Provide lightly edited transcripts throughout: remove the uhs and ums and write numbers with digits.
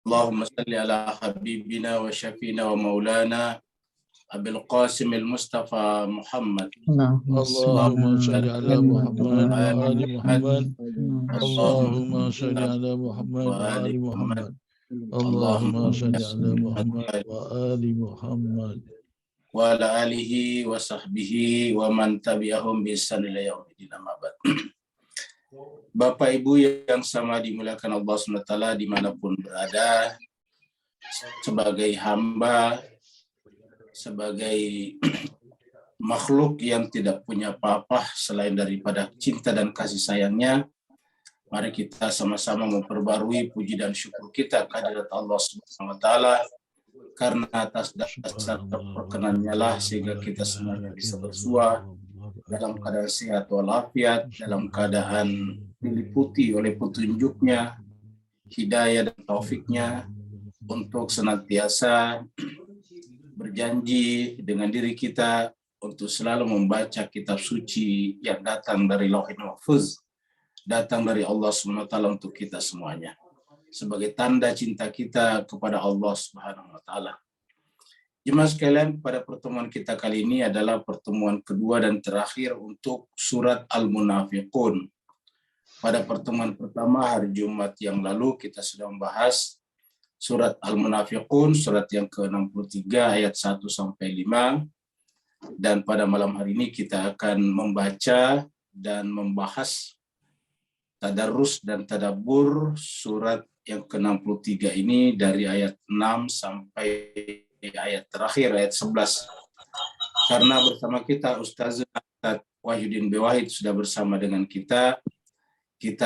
اللهم صل على حبيبنا وشفينا ومولانا أبي القاسم المصطفى محمد. اللهم صل على محمد وآل محمد. اللهم صل على محمد وآل محمد. اللهم صل على محمد وآل محمد وعلى آله وصحبه ومن تبعهم بإحسان إلى يوم الدين. Amma ba'd. Bapak Ibu yang sama dimuliakan Allah SWT dimanapun berada, sebagai hamba, sebagai makhluk yang tidak punya apa-apa selain daripada cinta dan kasih sayangnya, mari kita sama-sama memperbarui puji dan syukur kita kehadirat Allah Subhanahu wa taala, karena atas dasar perkenannya lah sehingga kita semuanya bisa bersua dalam keadaan sehat walafiat, dalam keadaan diliputi oleh petunjuknya, hidayah dan taufiknya, untuk senantiasa berjanji dengan diri kita untuk selalu membaca kitab suci yang datang dari Lauhul Mahfuz, datang dari Allah SWT untuk kita semuanya, sebagai tanda cinta kita kepada Allah Subhanahu wa taala. Jemaah sekalian, pada pertemuan kita kali ini adalah pertemuan kedua dan terakhir untuk surat Al-Munafiqun. Pada pertemuan pertama hari Jumat yang lalu kita sudah membahas surat Al-Munafiqun, surat yang ke-63 ayat 1 sampai 5. Dan pada malam hari ini kita akan membaca dan membahas tadarus dan tadabbur surat yang ke-63 ini dari ayat 6 sampai ayat terakhir, ayat 11. Karena bersama kita Ustaz Wahyudin B. Wahid sudah bersama dengan kita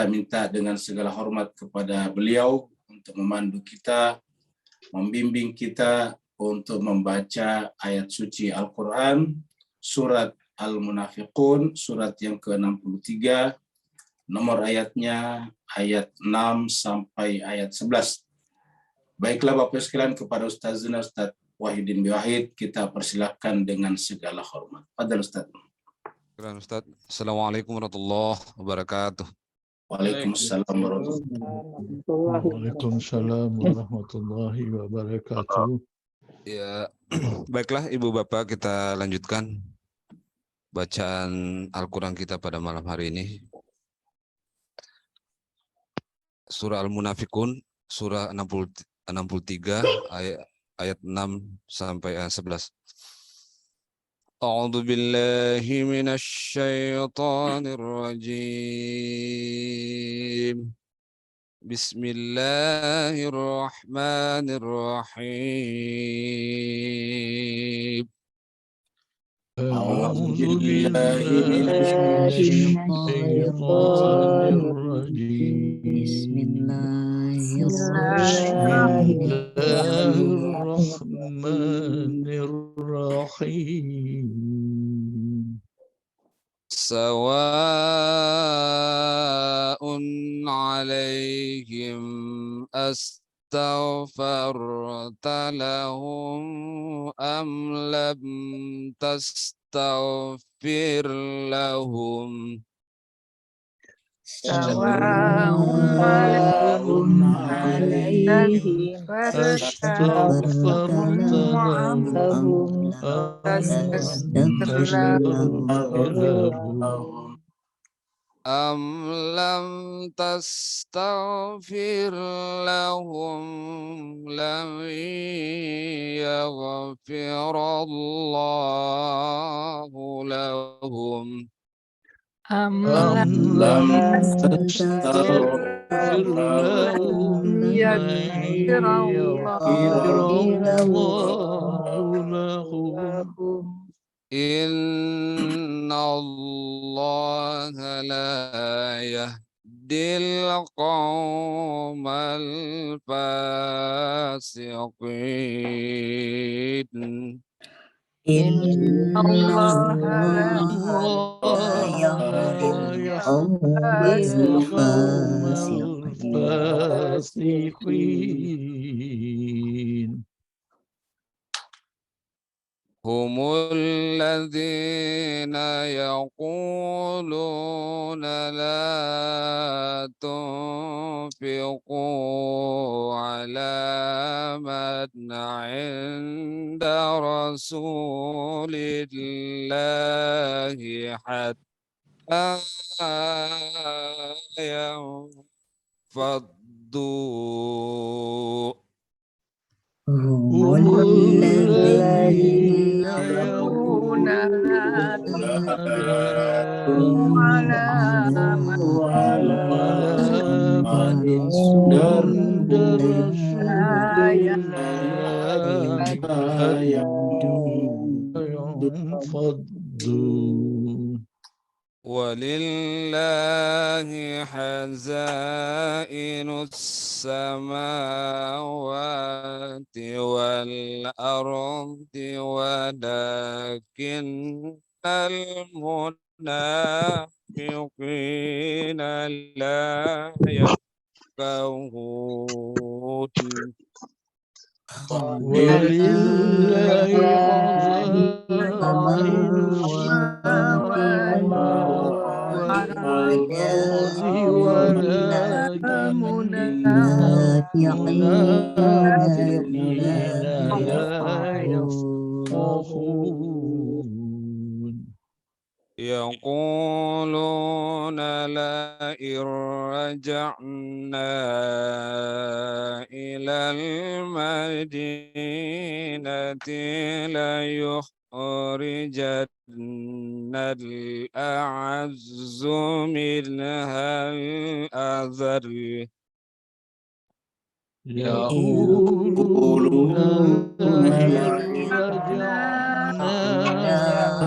minta dengan segala hormat kepada beliau untuk memandu kita, membimbing kita untuk membaca ayat suci Al-Quran, surat Al-Munafiqun, surat yang ke-63, nomor ayatnya ayat 6 sampai ayat 11. Baiklah Bapak sekalian, kepada Ustaz Wahyudin B. Wahid kita persilahkan dengan segala hormat. Fadhal Ustaz. Ustaz. Assalamualaikum warahmatullahi wabarakatuh. Waalaikumsalam warahmatullahi wabarakatuh. Waalaikumsalam warahmatullahi wabarakatuh. Ya, baiklah Ibu Bapak, kita lanjutkan bacaan Al-Quran kita pada malam hari ini. Surah Al-Munafiqun, surah 63 ayat 6 sampai ayat 11. A'udzu billahi minasy syaithanir rajim. Bismillahirrahmanirrahim. A'udzu billahi minasy syaithanir rajim. Bismillahirrahmanirrahim. Sawa'un 'alaihim astaghfarta lahum am lam tastaghfir lahum. Sawa'un 'alaihim astaghfarta lahum am lam tastaghfir lahum lam yaghfirallahu lahum. am lam lam tastaghfir lahum yaghfirallahu lahum. Innallaha la yahdil qawmal fasiqin. Innallaha la yahdil qawmal fasiqin. Humul ladzina yaquluna la tunfiqu على من عند رسول الله حتى ينفضوا هم الذين يقولون لا يقولون تنفقوا على من على من عند رسول لا الله حتى ينفضوا ولله خزائن السماوات والأرض ولكن المنافقين لا يفقهون ولله خزائن السماوات السماوات والأرض ولكن المنافقين لا يفقهون يقولون لئن رجعنا إلى المدينة ليخرجن الأعز منها الأذل يقولون لئن رجعنا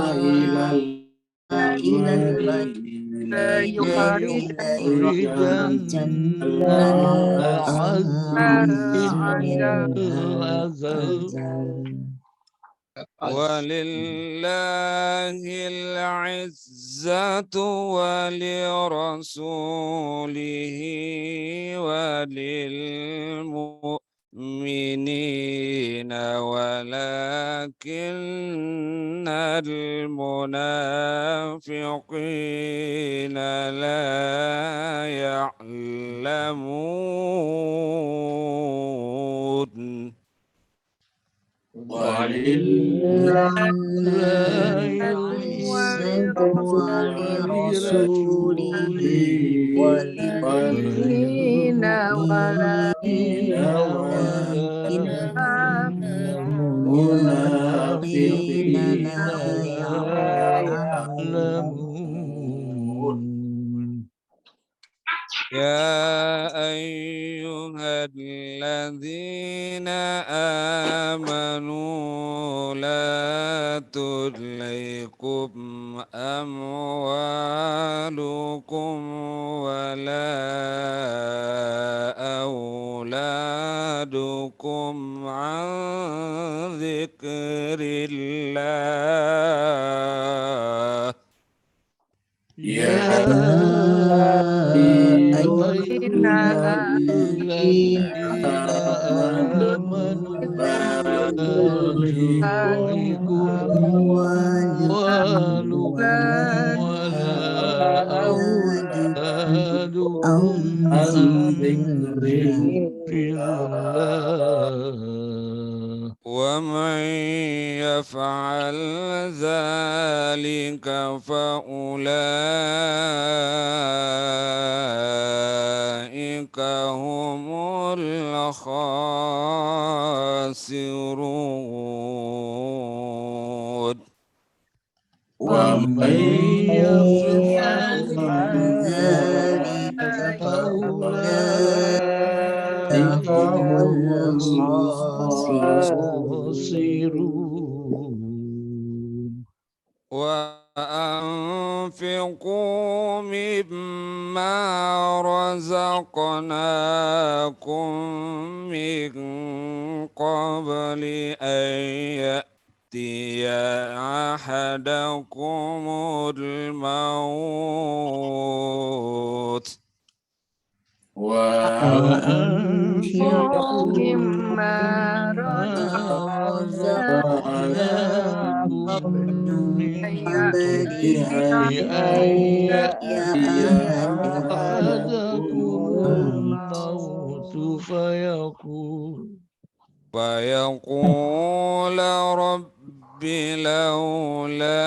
إلى ليخرجن الأعز منها الأذل ولله العزة ولرسوله وللمؤمنين ولكن المنافقين لا يعلمون ولله العزة ولرسوله وللمؤمنين وللمؤمنين ولكن المنافقين لا يعلمون يا أيها الذين آمنوا لا تلهكم أموالكم ولا أولادكم عن ذكر الله يا أيها الذين آمنوا لا تلهكم أموالكم ولا أولادكم عن ذكر الله ومن يفعل ذلك فأولئك هم الخاسرون ومن يفعل ذلك فأولئك هم الخاسرون وأنفقوا مما رزقناكم من قبل أن يأتي أحدكم الموت وأنفقوا مما رزقناكم من قبل أن يأتي أحدكم الموت فيقول رب لولا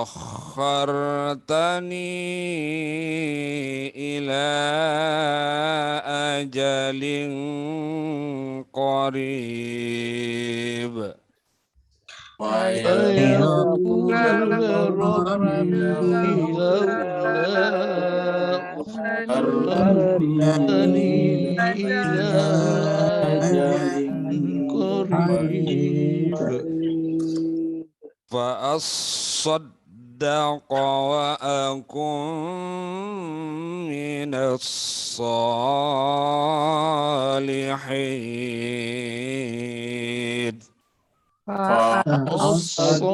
أخرتني إلى أجل قريب فيقول رب لولا أخرتني إلى أجل قريب فأصدق وأكن من الصالحين فأصدق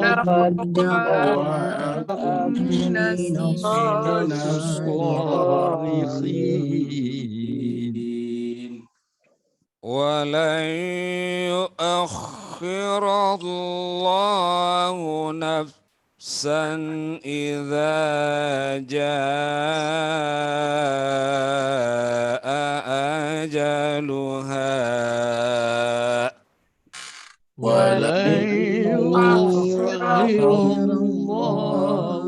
وأكن من من الصالحين ولن يؤخر الله نفسا إذا جاء أجلها ولن يؤخر الله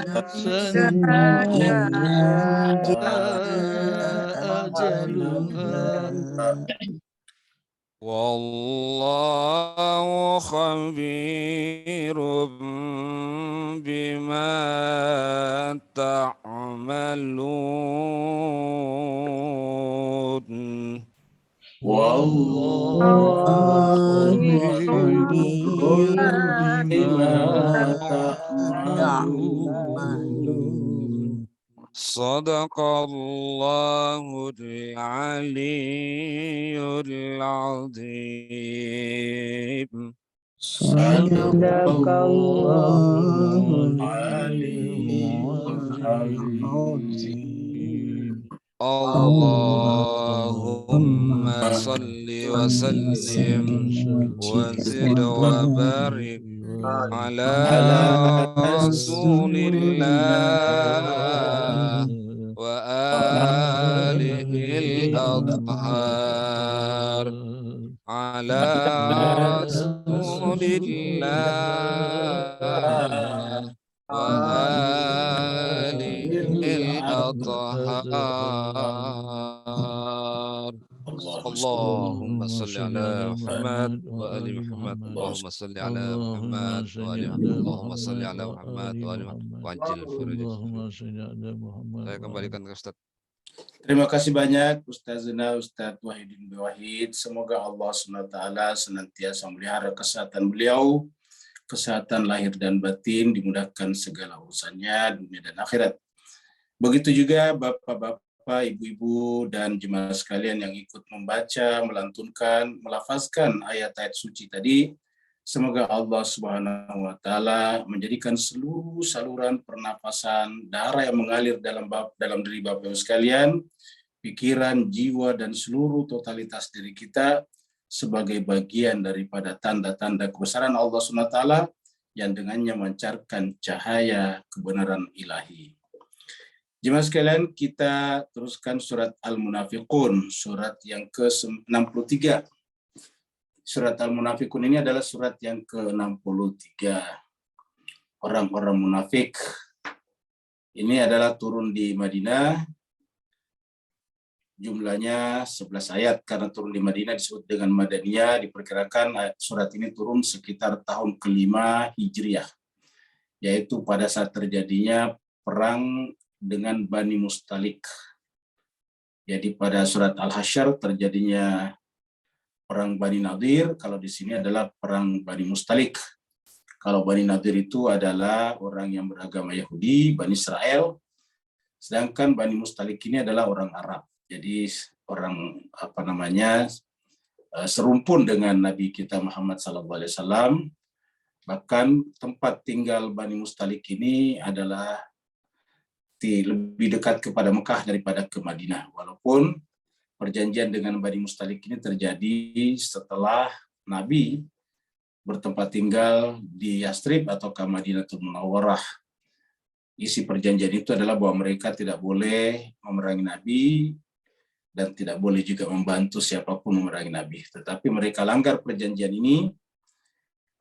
نفسا إذا جاء أجلها والله خبير بما تعملون والله خبير بما تعملون صدق الله العلي العظيم صدق الله العلي العظيم اللهم صل وسلم وزد وبارك على رسول الله وآله الأطهار على رسول الله وآله الأطهار اللهم صل على محمد وآل محمد اللهم صل على محمد وآل محمد اللهم صل على محمد وآل محمد وعجل فرجهم. Saya kembalikan ke Ustaz. Terima kasih banyak Ustazina Ustadz Wahidin Wahid. Semoga Allah SWT senantiasa melihara kesehatan beliau, kesehatan lahir dan batin, dimudahkan segala urusannya dunia dan akhirat. Begitu juga bapak-bapak, ibu-ibu, dan jemaah sekalian yang ikut membaca, melantunkan, melafazkan ayat-ayat suci tadi. Semoga Allah Subhanahu wa Ta'ala menjadikan seluruh saluran pernafasan darah yang mengalir dalam diri Bapak Ibu sekalian, pikiran, jiwa, dan seluruh totalitas diri kita sebagai bagian daripada tanda-tanda kebesaran Allah Subhanahu wa Ta'ala yang dengannya memancarkan cahaya kebenaran ilahi. Jemaah sekalian, kita teruskan surat Al-Munafiqun, surat yang ke-63. Surat Al-Munafiqun ini adalah surat yang ke-63. Orang-orang munafik. Ini adalah turun di Madinah. Jumlahnya 11 ayat. Karena turun di Madinah disebut dengan Madaniyah. Diperkirakan surat ini turun sekitar tahun ke-5 Hijriah. Yaitu pada saat terjadinya perang dengan Bani Mustalik. Jadi pada surat Al-Hasyr terjadinya perang Bani Nadir, kalau di sini adalah perang Bani Mustalik. Kalau Bani Nadir itu adalah orang yang beragama Yahudi, Bani Israel, sedangkan Bani Mustalik ini adalah orang Arab. Jadi orang serumpun dengan Nabi kita Muhammad SAW. Bahkan tempat tinggal Bani Mustalik ini adalah lebih dekat kepada Mekah daripada ke Madinah. Walaupun perjanjian dengan Bani Mustalik ini terjadi setelah Nabi bertempat tinggal di Yastrib atau Madinatul Munawwarah. Isi perjanjian itu adalah bahwa mereka tidak boleh memerangi Nabi dan tidak boleh juga membantu siapapun memerangi Nabi. Tetapi mereka langgar perjanjian ini,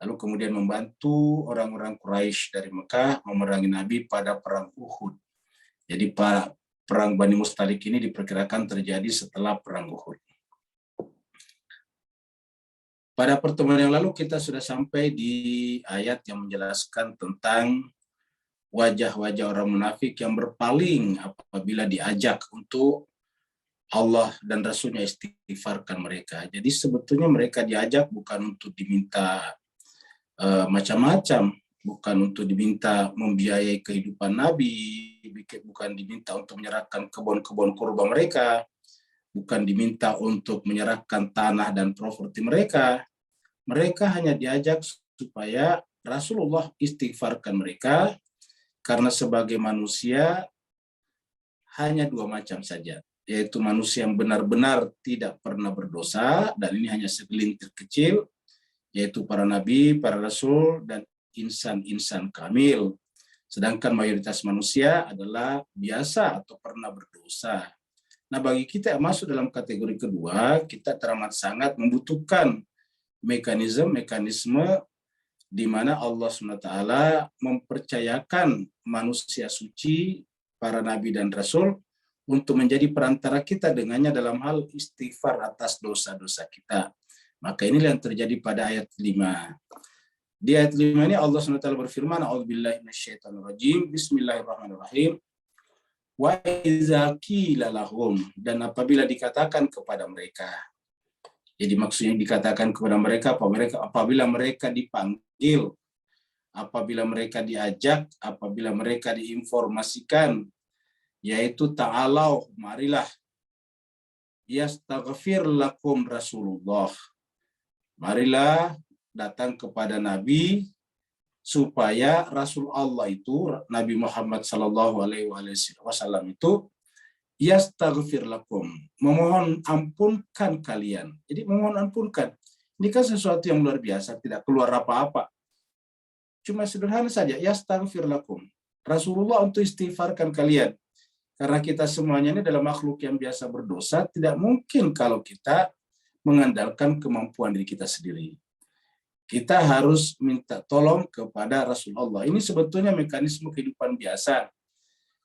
lalu kemudian membantu orang-orang Quraisy dari Mekah memerangi Nabi pada perang Uhud. Jadi perang Bani Mustalik ini diperkirakan terjadi setelah perang Uhud. Pada pertemuan yang lalu kita sudah sampai di ayat yang menjelaskan tentang wajah-wajah orang munafik yang berpaling apabila diajak untuk Allah dan Rasulnya istighfarkan mereka. Jadi sebetulnya mereka diajak bukan untuk diminta macam-macam, bukan untuk diminta membiayai kehidupan Nabi, bukan diminta untuk menyerahkan kebun-kebun kurba mereka, bukan diminta untuk menyerahkan tanah dan properti mereka. Mereka hanya diajak supaya Rasulullah istighfarkan mereka, karena sebagai manusia hanya dua macam saja, yaitu manusia yang benar-benar tidak pernah berdosa, dan ini hanya segelintir kecil, yaitu para nabi, para rasul, dan insan-insan kamil. Sedangkan mayoritas manusia adalah biasa atau pernah berdosa. Nah, bagi kita yang masuk dalam kategori kedua, kita teramat sangat membutuhkan mekanisme di mana Allah SWT mempercayakan manusia suci, para nabi dan rasul, untuk menjadi perantara kita dengannya dalam hal istighfar atas dosa-dosa kita. Maka inilah yang terjadi pada ayat 5. Di ayat 5 ini Allah SWT berfirman, A'udzubillahi minasyaitonirrajim, Bismillahirrahmanirrahim. Wa iza qila lahum, dan apabila dikatakan kepada mereka. Jadi maksudnya dikatakan kepada mereka apabila mereka dipanggil, apabila mereka diajak, apabila mereka diinformasikan, yaitu ta'alau, marilah, yastaghfir lakum Rasulullah, marilah datang kepada Nabi supaya Rasul Allah itu, Nabi Muhammad SAW itu yastaghfir lakum, memohon ampunkan kalian. Jadi memohon ampunkan, ini kan sesuatu yang luar biasa, tidak keluar apa-apa. Cuma sederhana saja, yastaghfir lakum. Rasulullah untuk istighfarkan kalian. Karena kita semuanya ini adalah makhluk yang biasa berdosa, tidak mungkin kalau kita mengandalkan kemampuan diri kita sendiri. Kita harus minta tolong kepada Rasulullah. Ini sebetulnya mekanisme kehidupan biasa.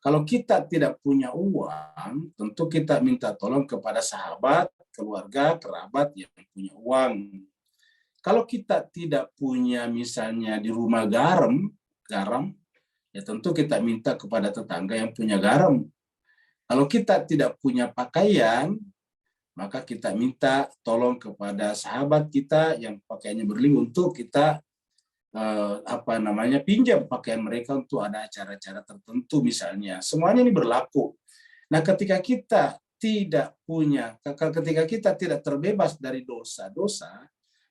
Kalau kita tidak punya uang, tentu kita minta tolong kepada sahabat, keluarga, kerabat yang punya uang. Kalau kita tidak punya misalnya di rumah garam, ya tentu kita minta kepada tetangga yang punya garam. Kalau kita tidak punya pakaian, maka kita minta tolong kepada sahabat kita yang pakaiannya berlimpah untuk kita pinjam pakaian mereka untuk ada acara-acara tertentu misalnya. Semuanya ini berlaku. Nah, ketika kita tidak terbebas dari dosa-dosa,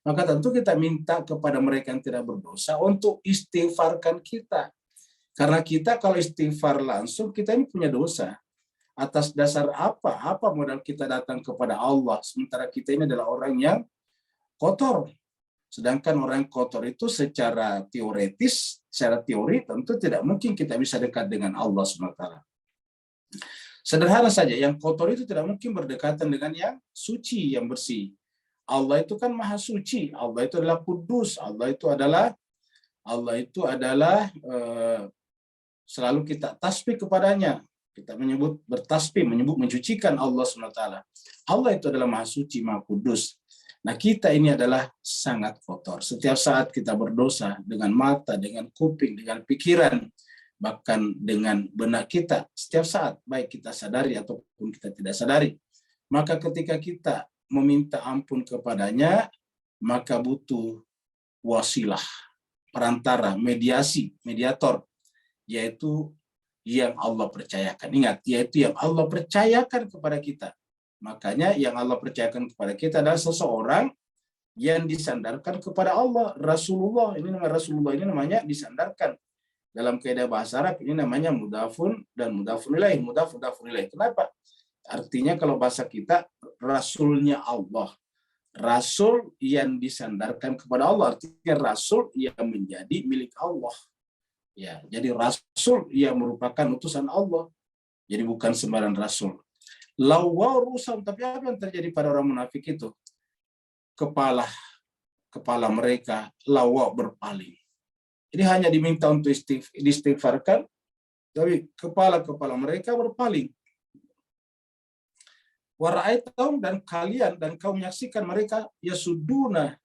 maka tentu kita minta kepada mereka yang tidak berdosa untuk istighfarkan kita. Karena kita kalau istighfar langsung, kita ini punya dosa. Atas dasar apa? Apa modal kita datang kepada Allah, sementara kita ini adalah orang yang kotor. Sedangkan orang kotor itu secara teori tentu tidak mungkin kita bisa dekat dengan Allah SWT. Sederhana saja, yang kotor itu tidak mungkin berdekatan dengan yang suci, yang bersih. Allah itu kan maha suci, Allah itu adalah kudus, Allah itu adalah selalu kita tasbih kepadanya. Kita menyebut bertasbih, mencucikan Allah SWT. Allah itu adalah maha suci, maha kudus. Nah, kita ini adalah sangat kotor. Setiap saat kita berdosa dengan mata, dengan kuping, dengan pikiran, bahkan dengan benak kita. Setiap saat, baik kita sadari ataupun kita tidak sadari. Maka ketika kita meminta ampun kepadanya, maka butuh wasilah, perantara, mediator, yaitu yang Allah percayakan. Ingat, yaitu yang Allah percayakan kepada kita. Makanya yang Allah percayakan kepada kita adalah seseorang yang disandarkan kepada Allah. Rasulullah, ini namanya disandarkan. Dalam kaidah bahasa Arab ini namanya mudafun dan mudafun ilaih. Mudafun ilaih. Kenapa? Artinya kalau bahasa kita, Rasulnya Allah. Rasul yang disandarkan kepada Allah. Artinya Rasul yang menjadi milik Allah. Ya, jadi rasul yang merupakan utusan Allah. Jadi bukan sembarang rasul. Lawaw rusam, tapi apa yang terjadi pada orang munafik itu? Kepala mereka lawaw berpaling. Jadi hanya diminta untuk diistighfarkan, tapi kepala mereka berpaling. Wara'aitahum, dan kalian dan kau menyaksikan mereka yasuduna,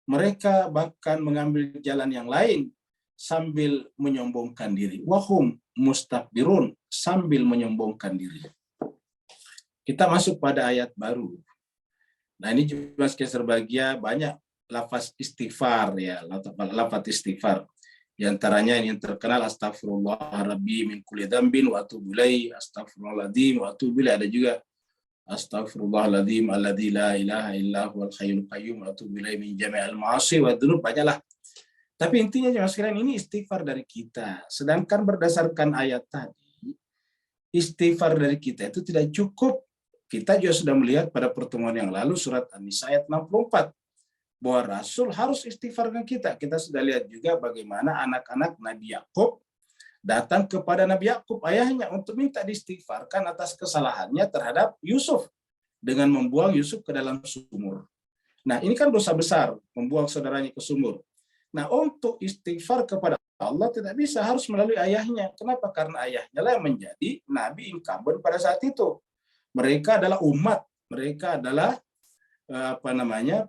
mereka bahkan mengambil jalan yang lain sambil menyombongkan diri. Wahum mustakbirun, sambil menyombongkan diri. Kita masuk pada ayat baru. Nah, ini juga serbagia banyak lafaz istighfar ya, lafaz istighfar. Di antaranya yang terkenal astagfirullah rabbi min kulli dzambin wa atubu ilaihi, astagfirullahaladzim wa atubu ilaihi. Ada juga astagfirullahaladzim alladzi la ilaha illa huwal hayyul qayyum wa atubu ilaihi min jami'il ma'asi wa dzunub. Banyaklah. Tapi intinya jemaah sekalian, ini istighfar dari kita. Sedangkan berdasarkan ayat tadi, istighfar dari kita itu tidak cukup. Kita juga sudah melihat pada pertemuan yang lalu surat An-Nisa ayat 64 bahwa Rasul harus istighfarkan kita. Kita sudah lihat juga bagaimana anak-anak Nabi Yakub datang kepada Nabi Yakub ayahnya untuk minta diistighfarkan atas kesalahannya terhadap Yusuf dengan membuang Yusuf ke dalam sumur. Nah, ini kan dosa besar, membuang saudaranya ke sumur. Nah, untuk istighfar kepada Allah tidak bisa, harus melalui ayahnya. Kenapa? Karena ayahnya lah yang menjadi nabi incumbent pada saat itu. Mereka adalah umat, mereka adalah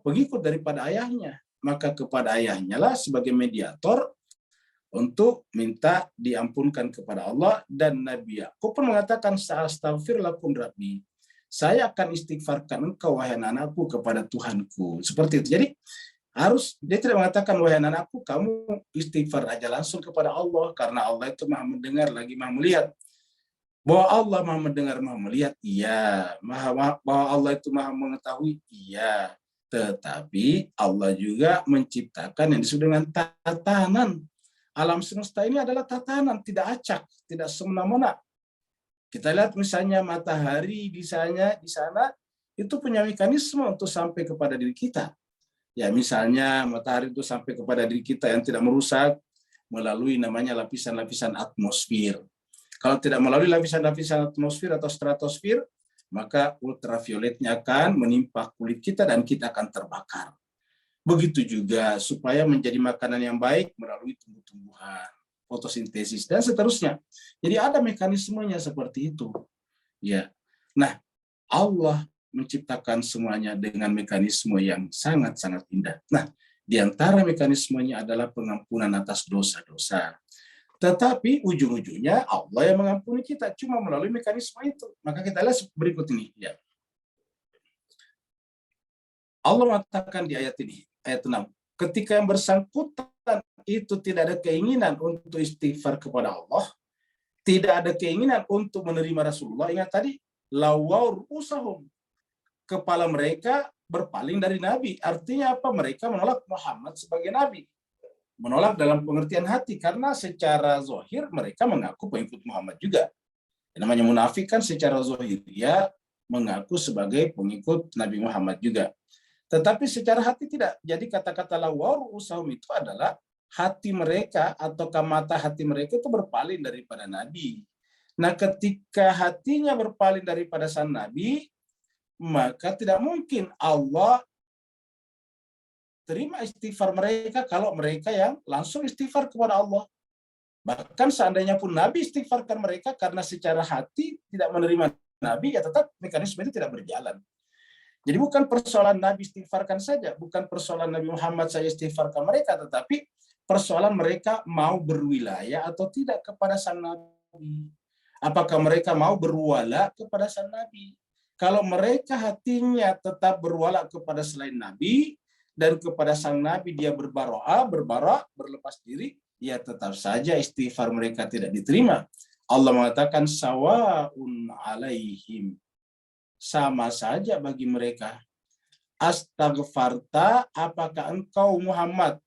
pengikut daripada ayahnya. Maka kepada ayahnya lah sebagai mediator untuk minta diampunkan kepada Allah. Dan Nabi Yakub pun mengatakan, sa'astaghfir lakum rabbi, saya akan istighfarkan engkau wahai anakku kepada Tuhanku. Seperti itu. Jadi dia tidak mengatakan wahai anakku kamu istighfar aja langsung kepada Allah, karena Allah itu maha mendengar lagi maha melihat. Bahwa Allah maha mendengar maha melihat, iya. Bahwa Allah itu maha mengetahui, iya. Tetapi Allah juga menciptakan yang disebut dengan tatanan. Alam semesta ini adalah tatanan, tidak acak, tidak semena-mena. Kita lihat misalnya matahari di sana itu punya mekanisme untuk sampai kepada diri kita. Ya, misalnya matahari itu sampai kepada diri kita yang tidak merusak melalui namanya lapisan-lapisan atmosfer. Kalau tidak melalui lapisan-lapisan atmosfer atau stratosfer, maka ultravioletnya akan menimpa kulit kita dan kita akan terbakar. Begitu juga supaya menjadi makanan yang baik melalui tumbuh-tumbuhan, fotosintesis dan seterusnya. Jadi ada mekanismenya seperti itu. Ya. Nah, Allah menciptakan semuanya dengan mekanisme yang sangat-sangat indah. Nah, di antara mekanismenya adalah pengampunan atas dosa-dosa. Tetapi ujung-ujungnya Allah yang mengampuni kita cuma melalui mekanisme itu. Maka kita lihat berikut ini. Ya. Allah mengatakan di ayat ini, ayat 6, ketika yang bersangkutan itu tidak ada keinginan untuk istighfar kepada Allah, tidak ada keinginan untuk menerima Rasulullah. Ingat tadi, lawaw rusahum, kepala mereka berpaling dari Nabi. Artinya apa? Mereka menolak Muhammad sebagai Nabi. Menolak dalam pengertian hati, karena secara zahir mereka mengaku pengikut Muhammad juga. Yang namanya munafik kan secara zahir dia mengaku sebagai pengikut Nabi Muhammad juga. Tetapi secara hati tidak. Jadi kata-kata lawaw rusahum itu adalah hati mereka atau mata hati mereka itu berpaling daripada Nabi. Nah, ketika hatinya berpaling daripada sang Nabi, maka tidak mungkin Allah terima istighfar mereka kalau mereka yang langsung istighfar kepada Allah. Bahkan seandainya pun Nabi istighfarkan mereka karena secara hati tidak menerima Nabi, ya tetap mekanisme itu tidak berjalan. Jadi bukan persoalan Nabi istighfarkan saja, bukan persoalan Nabi Muhammad saya istighfarkan mereka, tetapi persoalan mereka mau berwilayah atau tidak kepada sang Nabi. Apakah mereka mau berwala kepada sang Nabi? Kalau mereka hatinya tetap berwala kepada selain Nabi dan kepada sang Nabi dia berbara'ah, berlepas diri, ya tetap saja istighfar mereka tidak diterima. Allah mengatakan sawaun alaihim, sama saja bagi mereka. Astaghfarta, apakah engkau Muhammad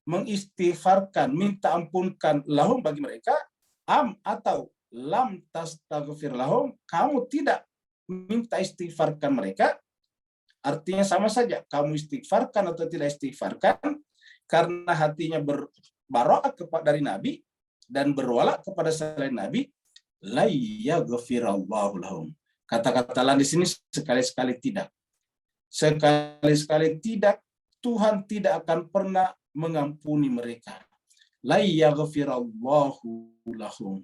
mengistighfarkan, minta ampunkan lahum bagi mereka, atau lam tastaghfir lahum, kamu tidak minta istighfarkan mereka. Artinya sama saja, kamu istighfarkan atau tidak istighfarkan, karena hatinya bara'ah dari Nabi dan berwala kepada selain Nabi, la yaghfirallahu lahum. Kata-kata la di sini sekali-sekali tidak. Sekali-sekali tidak, Tuhan tidak akan pernah mengampuni mereka. La yaghfirallahu lahum.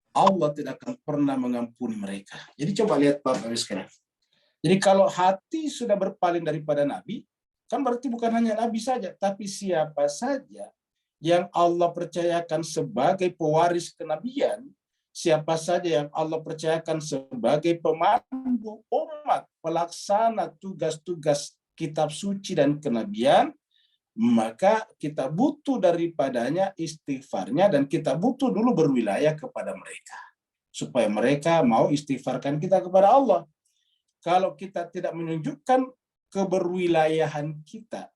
Allah tidak akan pernah mengampuni mereka. Jadi coba lihat Bapak Ibu sekalian. Jadi kalau hati sudah berpaling daripada Nabi, kan berarti bukan hanya Nabi saja, tapi siapa saja yang Allah percayakan sebagai pewaris kenabian, siapa saja yang Allah percayakan sebagai pemandu umat, pelaksana tugas-tugas kitab suci dan kenabian, maka kita butuh daripadanya istighfarnya, dan kita butuh dulu berwilayah kepada mereka supaya mereka mau istighfarkan kita kepada Allah. Kalau kita tidak menunjukkan keberwilayahan kita,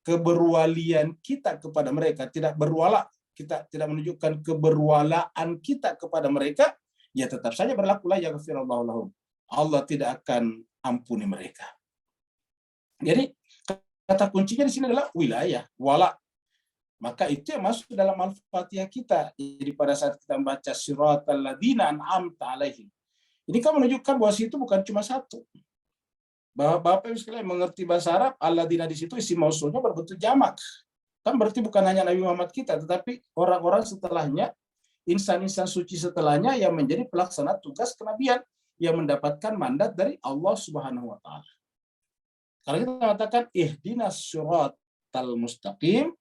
keberwalian kita kepada mereka, tidak berwala, kita tidak menunjukkan keberwalaan kita kepada mereka, ya tetap saja berlaku la yaghfirallahu lahum. Allah tidak akan ampuni mereka. Jadi kata kuncinya di sini adalah wilayah, wala. Maka itu yang masuk dalam Al-Fatihah kita. Jadi pada saat kita membaca siratal ladzina an'amta alaihim, ini kan menunjukkan bahwa situ bukan cuma satu. Bahwa Bapak Ibu sekalian mengerti bahasa Arab, alladzina di situ isim mausulnya berbentuk jamak. Kan berarti bukan hanya Nabi Muhammad kita, tetapi orang-orang setelahnya, insan-insan suci setelahnya yang menjadi pelaksana tugas kenabian yang mendapatkan mandat dari Allah Subhanahu wa taala. Kalau kita mengatakan ihdinas siratal mustaqim,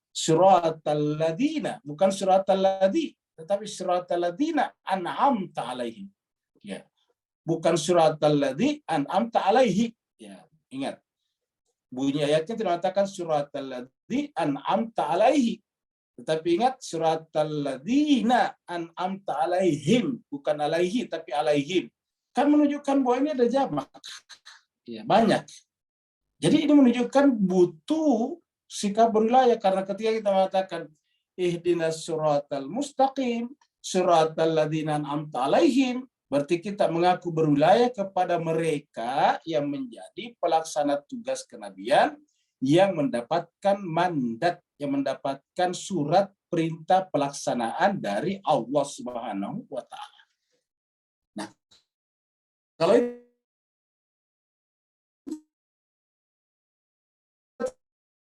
siratal ladzina, bukan siratal ladzi, tetapi siratal ladzina an'amta alaihim. Ya. Bukan siratal ladzi an'amta alaihi. Ya, ingat. Bunyi ayatnya tidak mengatakan siratal ladzi an'amta alaihi. Tetapi ingat siratal ladzina an'amta alaihim, bukan alaihi tapi alaihim. Kan menunjukkan bahwa ini ada jamak. Ya, banyak. Jadi ini menunjukkan butuh sikap berwilayah, karena ketika kita mengatakan ihdinas siratal mustaqim, siratal ladzina an'amta alaihim, berarti kita mengaku berwilayah kepada mereka yang menjadi pelaksana tugas kenabian, yang mendapatkan mandat, yang mendapatkan surat perintah pelaksanaan dari Allah Subhanahu wa taala. Nah, kalau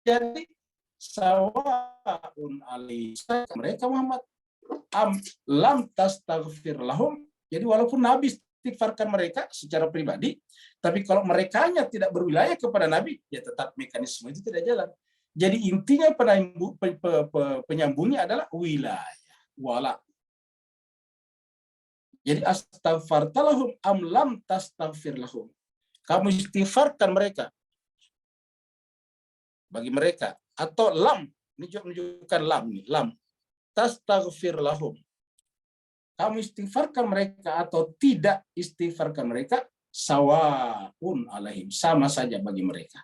jadi sawaun alaihim, mereka Muhammad lam tastaghfir lahum. Jadi walaupun Nabi istighfarkan mereka secara pribadi, tapi kalau merekanya tidak berwilayah kepada Nabi, ya tetap mekanisme itu tidak jalan. Jadi intinya penyambungnya adalah wilayah, wala. Jadi astaghfarta lahum am lam tastaghfir lahum. Kamu istighfarkan mereka, bagi mereka, atau lam, ini juga menunjukkan lam nih, lam tastaghfir lahum, kamu istighfarkan mereka atau tidak istighfarkan mereka, sawaun alaihim, sama saja bagi mereka,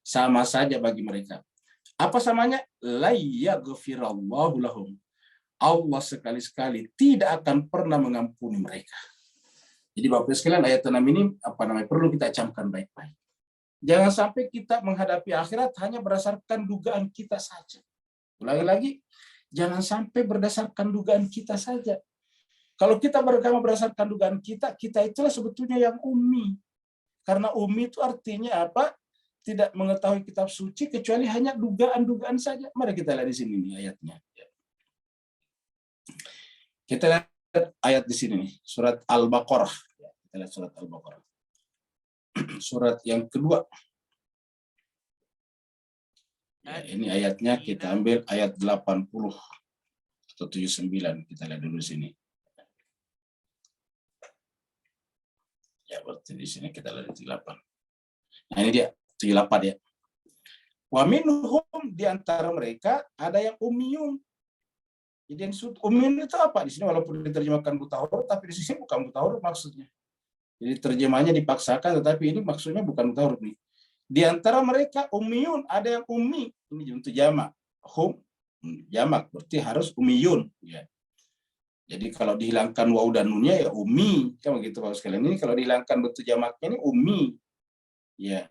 sama saja bagi mereka. Apa samanya? La yaghfirallahu lahum, Allah sekali-sekali tidak akan pernah mengampuni mereka. Jadi Bapak sekalian, ayat 6 ini perlu kita camkan baik-baik. Jangan sampai kita menghadapi akhirat hanya berdasarkan dugaan kita saja. Ulangi lagi, jangan sampai berdasarkan dugaan kita saja. Kalau kita beragama berdasarkan dugaan kita, kita itulah sebetulnya yang ummi. Karena ummi itu artinya apa? Tidak mengetahui kitab suci kecuali hanya dugaan-dugaan saja. Mari kita lihat di sini nih ayatnya. Kita lihat ayat di sini nih, surat Al-Baqarah. Kita lihat surat Al-Baqarah. Surat yang kedua. Ya, ini ayatnya kita ambil ayat 80 atau 79. Kita lihat dulu di sini. Ya, berarti di sini kita lihat 78. Nah, ini dia 78 ya. Wa minhum, di antara mereka ada yang ummiyun. Jadi yang ummiyun itu apa? Di sini walaupun diterjemahkan buta huruf, tapi di sini bukan buta huruf maksudnya. Jadi terjemahnya dipaksakan, tetapi ini maksudnya bukan buta huruf nih. Di antara mereka ummiyun, ada yang ummi. Ini untuk jamak. Hum, jamak, berarti harus ummiyun. Ya. Jadi kalau dihilangkan waw dan nunnya ya ummi. Kan begitu Bapak sekalian. Ini kalau dihilangkan bentuk jamaknya ini ummi. Ya.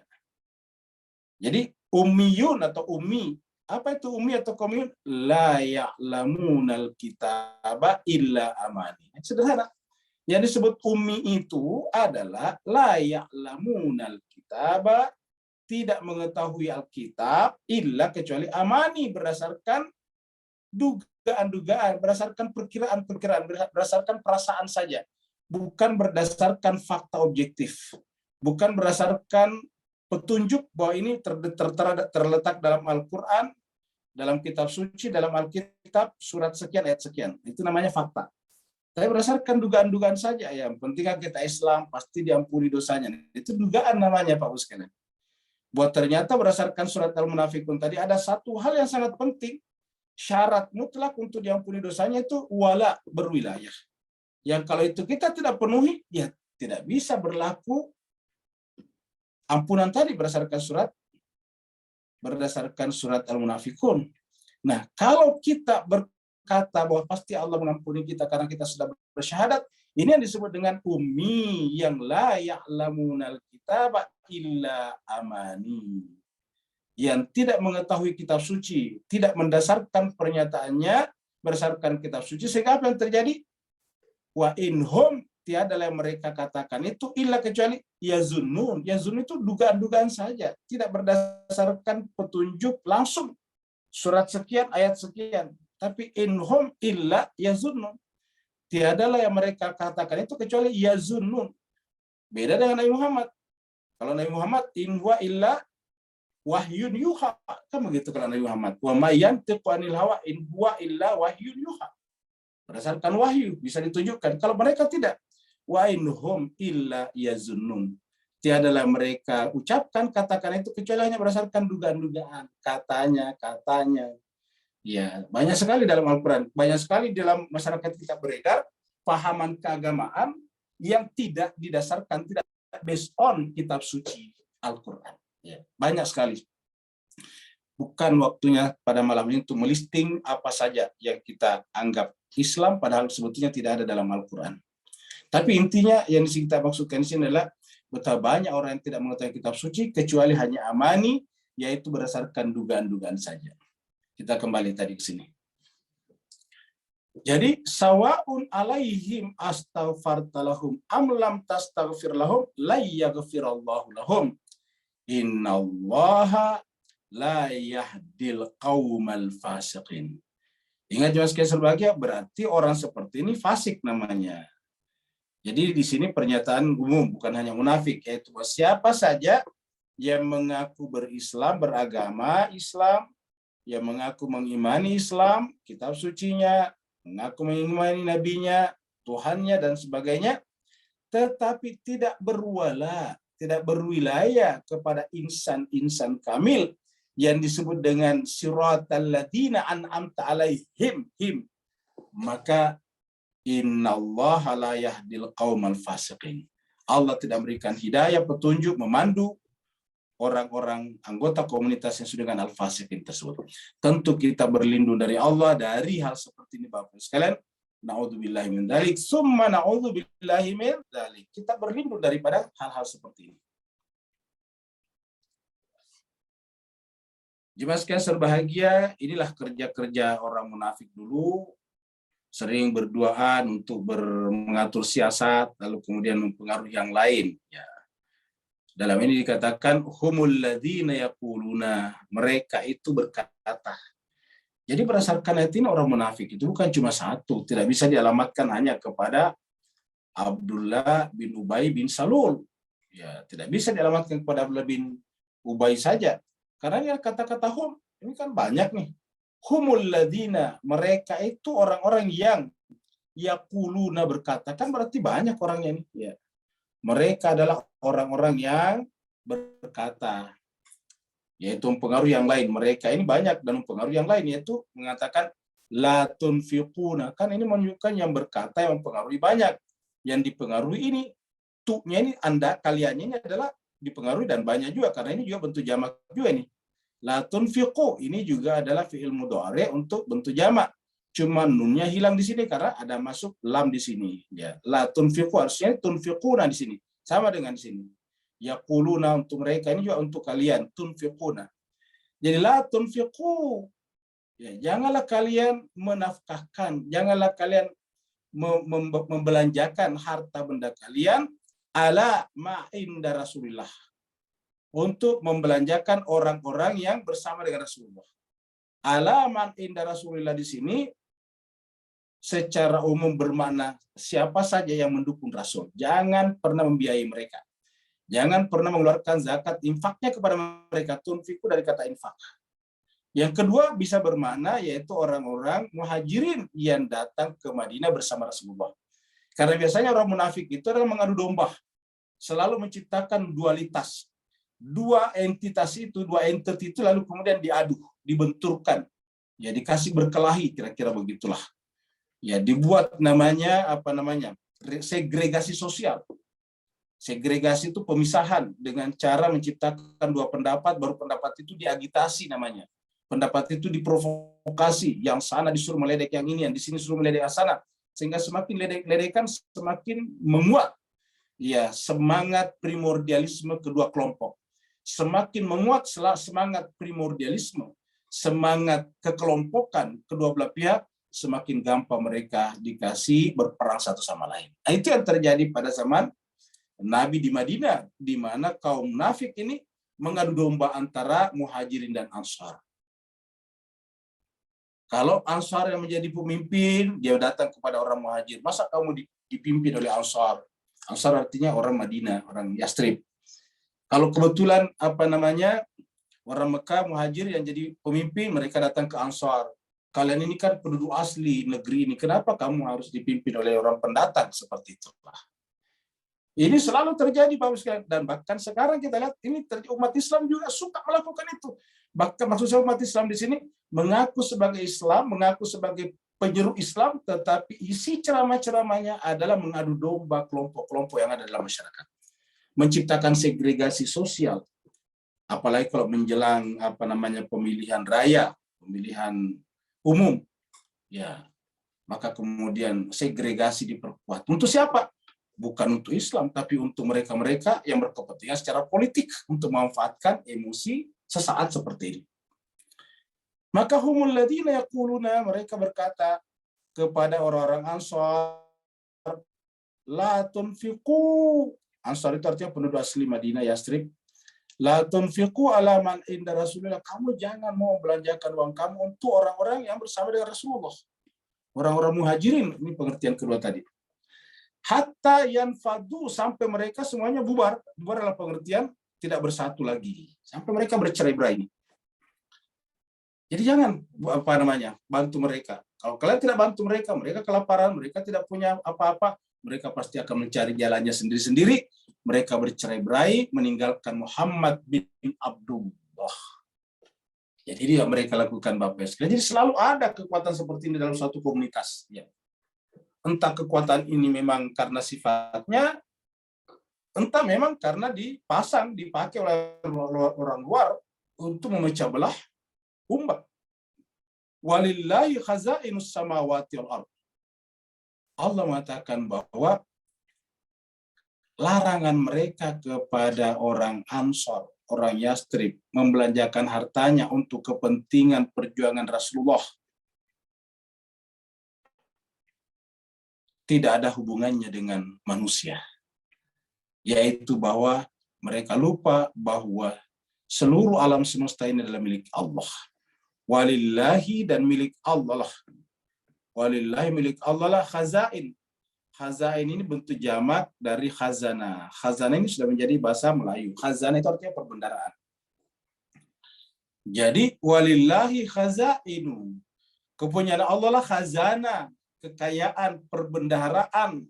Jadi ummiyun atau ummi Apa itu ummi atau qaum ummi? La ya'lamunal kitaba illa amani. Sederhana. Yang disebut ummi itu adalah la ya'lamunal kitaba, tidak mengetahui Alkitab illa kecuali amani, berdasarkan dugaan-dugaan, berdasarkan perkiraan-perkiraan, berdasarkan perasaan saja, bukan berdasarkan fakta objektif, bukan berdasarkan petunjuk bahwa ini terletak dalam Al-Quran, dalam kitab suci, dalam Alkitab, surat sekian, ayat sekian. Itu namanya fakta. Tapi berdasarkan dugaan-dugaan saja, ya penting kita Islam, pasti diampuni dosanya. Itu dugaan namanya, Pak Bos sekalian. Buat ternyata berdasarkan surat Al-Munafikun tadi, ada satu hal yang sangat penting, syarat mutlak untuk diampuni dosanya itu wala, berwilayah. Yang kalau itu kita tidak penuhi, ya tidak bisa berlaku ampunan tadi berdasarkan surat Al-Munafikun. Nah, kalau kita berkata bahwa pasti Allah mengampuni kita karena kita sudah bersyahadat, ini yang disebut dengan ummi, yang la ya'lamunal kitaba illa amani. Yang tidak mengetahui kitab suci, tidak mendasarkan pernyataannya berdasarkan kitab suci, sehingga apa yang terjadi? Wa inhum, tiada yang mereka katakan itu illa kecuali yazunnun. Yazunnun itu dugaan-dugaan saja, tidak berdasarkan petunjuk langsung surat sekian ayat sekian, tapi inhum illa yazunnun. Tiadalah yang mereka katakan itu kecuali yazunnun. Beda dengan Nabi Muhammad. Kalau Nabi Muhammad in huwa illa wahyun yuha, kan begitu kalau Nabi Muhammad. Wa may yantiqu anil hawa in huwa illa wahyun yuha. Berdasarkan wahyu bisa ditunjukkan. Kalau mereka tidak, wa inhum illa yazunnun. Tiadalah mereka ucapkan, katakan itu kecuali hanya berdasarkan dugaan-dugaan, katanya. Ya, banyak sekali dalam Al-Quran, banyak sekali dalam masyarakat kita beredar pahaman keagamaan yang tidak didasarkan, tidak based on kitab suci Al-Quran. Ya, banyak sekali. Bukan waktunya pada malam ini untuk melisting apa saja yang kita anggap Islam, padahal sebetulnya tidak ada dalam Al-Quran. Tapi intinya yang kita maksudkan di sini adalah betapa banyak orang yang tidak mengetahui kitab suci kecuali hanya amani, yaitu berdasarkan dugaan-dugaan saja. Kita kembali tadi ke sini. Jadi sawaun alaihim astaghfarta lahum am lam tastaghfir lahum la yaghfirallahu lahum. Innallaha la yahdil qaumal fasiqin. Ingat jemaah sekalian berbahagia, berarti orang seperti ini fasik namanya. Jadi di sini pernyataan umum, bukan hanya munafik, yaitu siapa saja yang mengaku berislam, beragama Islam, yang mengaku mengimani Islam, kitab sucinya, mengaku mengimani nabinya, Tuhannya dan sebagainya, tetapi tidak berwala, tidak berwilayah kepada insan-insan kamil yang disebut dengan siratal ladzina an'amta alaihim, maka innallaha la yahdil qaumal fasiqin. Allah tidak memberikan hidayah, petunjuk, memandu orang-orang anggota komunitas yang sudah dengan al-fasiqin tersebut. Tentu kita berlindung dari Allah dari hal seperti ini Bapak sekalian. Na'udzubillahi min dzalik, summa na'udzubillahi min dzalik. Kita berlindung daripada hal-hal seperti ini. Jemaah sekalian berbahagia, inilah kerja-kerja orang munafik dulu, sering berduaan untuk mengatur siasat, lalu kemudian mempengaruhi yang lain. Ya. Dalam ini dikatakan humul ladzina yaquluna, mereka itu berkata. Jadi berdasarkan ayat ini orang munafik itu bukan cuma satu, tidak bisa dialamatkan hanya kepada Abdullah bin Ubay bin Salul. Ya, tidak bisa dialamatkan kepada Abdullah bin Ubay saja. Karena ini kata-kata hum, ini kan banyak nih. Humul ladzina, mereka itu orang-orang yang yaquluna berkata, kan berarti banyak orangnya nih. Ya. Mereka adalah orang-orang yang berkata, yaitu mempengaruhi yang lain. Mereka ini banyak dan mempengaruhi yang lain, yaitu mengatakan la tunfiquna. Kan ini menunjukkan yang berkata yang mempengaruhi banyak. Yang dipengaruhi ini, tu'nya ini Anda, kaliannya ini adalah dipengaruhi dan banyak juga, karena ini juga bentuk jamak juga nih. La tunfiqu, ini juga adalah fi'il mudhari untuk bentuk jamak. Cuma nunnya hilang di sini karena ada masuk lam di sini. Ya, la tunfiqu harusnya tunfiquna di sini. Sama dengan di sini. Yaquluna untuk mereka, ini juga untuk kalian, tunfiquna. Jadi la tunfiqu, ya, janganlah kalian menafkahkan, janganlah kalian membelanjakan harta benda kalian ala ma'inda Rasulillah, untuk membelanjakan orang-orang yang bersama dengan Rasulullah. Ala ma'inda Rasulillah di sini secara umum bermakna siapa saja yang mendukung Rasul. Jangan pernah membiayai mereka. Jangan pernah mengeluarkan zakat infaknya kepada mereka. Tunfiku dari kata infak. Yang kedua bisa bermakna yaitu orang-orang muhajirin yang datang ke Madinah bersama Rasulullah. Karena biasanya orang munafik itu adalah mengadu domba. Selalu menciptakan dualitas. Dua entitas itu, dua entity itu lalu kemudian diadu, dibenturkan. Ya, dikasih berkelahi, kira-kira begitulah. Ya, dibuat namanya segregasi sosial. Segregasi itu pemisahan dengan cara menciptakan dua pendapat, baru pendapat itu diagitasi namanya. Pendapat itu diprovokasi, yang sana disuruh meledek yang ini, yang di sini suruh meledek yang sana, sehingga semakin ledek-ledekan semakin menguat. Ya, semangat primordialisme kedua kelompok. Semakin menguat semangat primordialisme, semangat kekelompokan kedua belah pihak, semakin gampang mereka dikasih berperang satu sama lain. Nah, itu yang terjadi pada zaman Nabi di Madinah, di mana kaum munafik ini mengadu domba antara muhajirin dan ansar. Kalau ansar yang menjadi pemimpin, dia datang kepada orang muhajir. Masa kamu dipimpin oleh ansar? Ansar artinya orang Madinah, orang Yastrib. Kalau kebetulan orang Mekah muhajir yang jadi pemimpin, mereka datang ke ansar. Kalian ini kan penduduk asli negeri ini, kenapa kamu harus dipimpin oleh orang pendatang seperti itulah? Ini selalu terjadi, Bapak sekalian, dan bahkan sekarang kita lihat ini umat Islam juga suka melakukan itu. Bahkan maksud saya umat Islam di sini mengaku sebagai Islam, mengaku sebagai penyeru Islam, tetapi isi ceramah-ceramahnya adalah mengadu domba kelompok-kelompok yang ada dalam masyarakat, menciptakan segregasi sosial. Apalagi kalau menjelang pemilihan raya, pemilihan umum, ya, maka kemudian segregasi diperkuat. Untuk siapa? Bukan untuk Islam, tapi untuk mereka-mereka yang berkepentingan secara politik untuk memanfaatkan emosi sesaat seperti ini. Maka humul ladina yaquluna, mereka berkata kepada orang-orang Ansar, la tunfiqu. Ansar itu artinya penduduk asli Madinah, Yastrib. La tunfiqu ala man inda Rasulullah. Kamu jangan mau belanjakan uang kamu untuk orang-orang yang bersama dengan Rasulullah. Orang-orang muhajirin, ini pengertian kedua tadi. Hatta yanfadu, sampai mereka semuanya bubar. Bubar adalah pengertian tidak bersatu lagi. Sampai mereka bercerai-berai. Jadi jangan bantu mereka. Kalau kalian tidak bantu mereka, mereka kelaparan, mereka tidak punya apa-apa, mereka pasti akan mencari jalannya sendiri-sendiri. Mereka bercerai-berai, meninggalkan Muhammad bin Abdullah. Jadi dia mereka lakukan Bapak sekalian. Jadi selalu ada kekuatan seperti ini dalam suatu komunitas. Ya. Entah kekuatan ini memang karena sifatnya, entah memang karena dipakai oleh orang luar untuk memecah belah umat. Walillahi khazainus samawati wal ardh. Allah mengatakan bahwa larangan mereka kepada orang Ansar, orang Yastrib, membelanjakan hartanya untuk kepentingan perjuangan Rasulullah tidak ada hubungannya dengan manusia. Yaitu bahwa mereka lupa bahwa seluruh alam semesta ini adalah milik Allah. Walillahi, dan milik Allah lah. Walillahi, milik Allah lah khazain. Khazain ini bentuk jamak dari khazanah. Khazanah ini sudah menjadi bahasa Melayu. Khazanah itu artinya perbendaharaan. Jadi walillahi khazainu. Kepunyaan Allah lah khazanah, kekayaan, perbendaharaan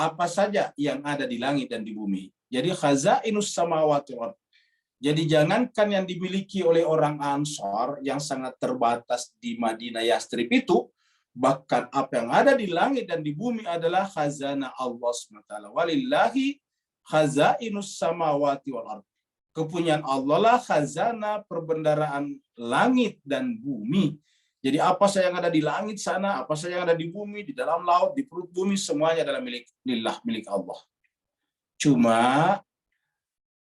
apa saja yang ada di langit dan di bumi. Jadi khazainus samawati wal ardh. Jadi jangankan yang dimiliki oleh orang Ansar yang sangat terbatas di Madinah Yastrib itu, bahkan apa yang ada di langit dan di bumi adalah khazanah Allah SWT. Walillahi khazainus samawati wal ardh. Kepunyaan Allah lah khazanah, perbendaharaan langit dan bumi. Jadi apa saja yang ada di langit sana, apa saja yang ada di bumi, di dalam laut, di perut bumi, semuanya adalah milik Allah. Cuma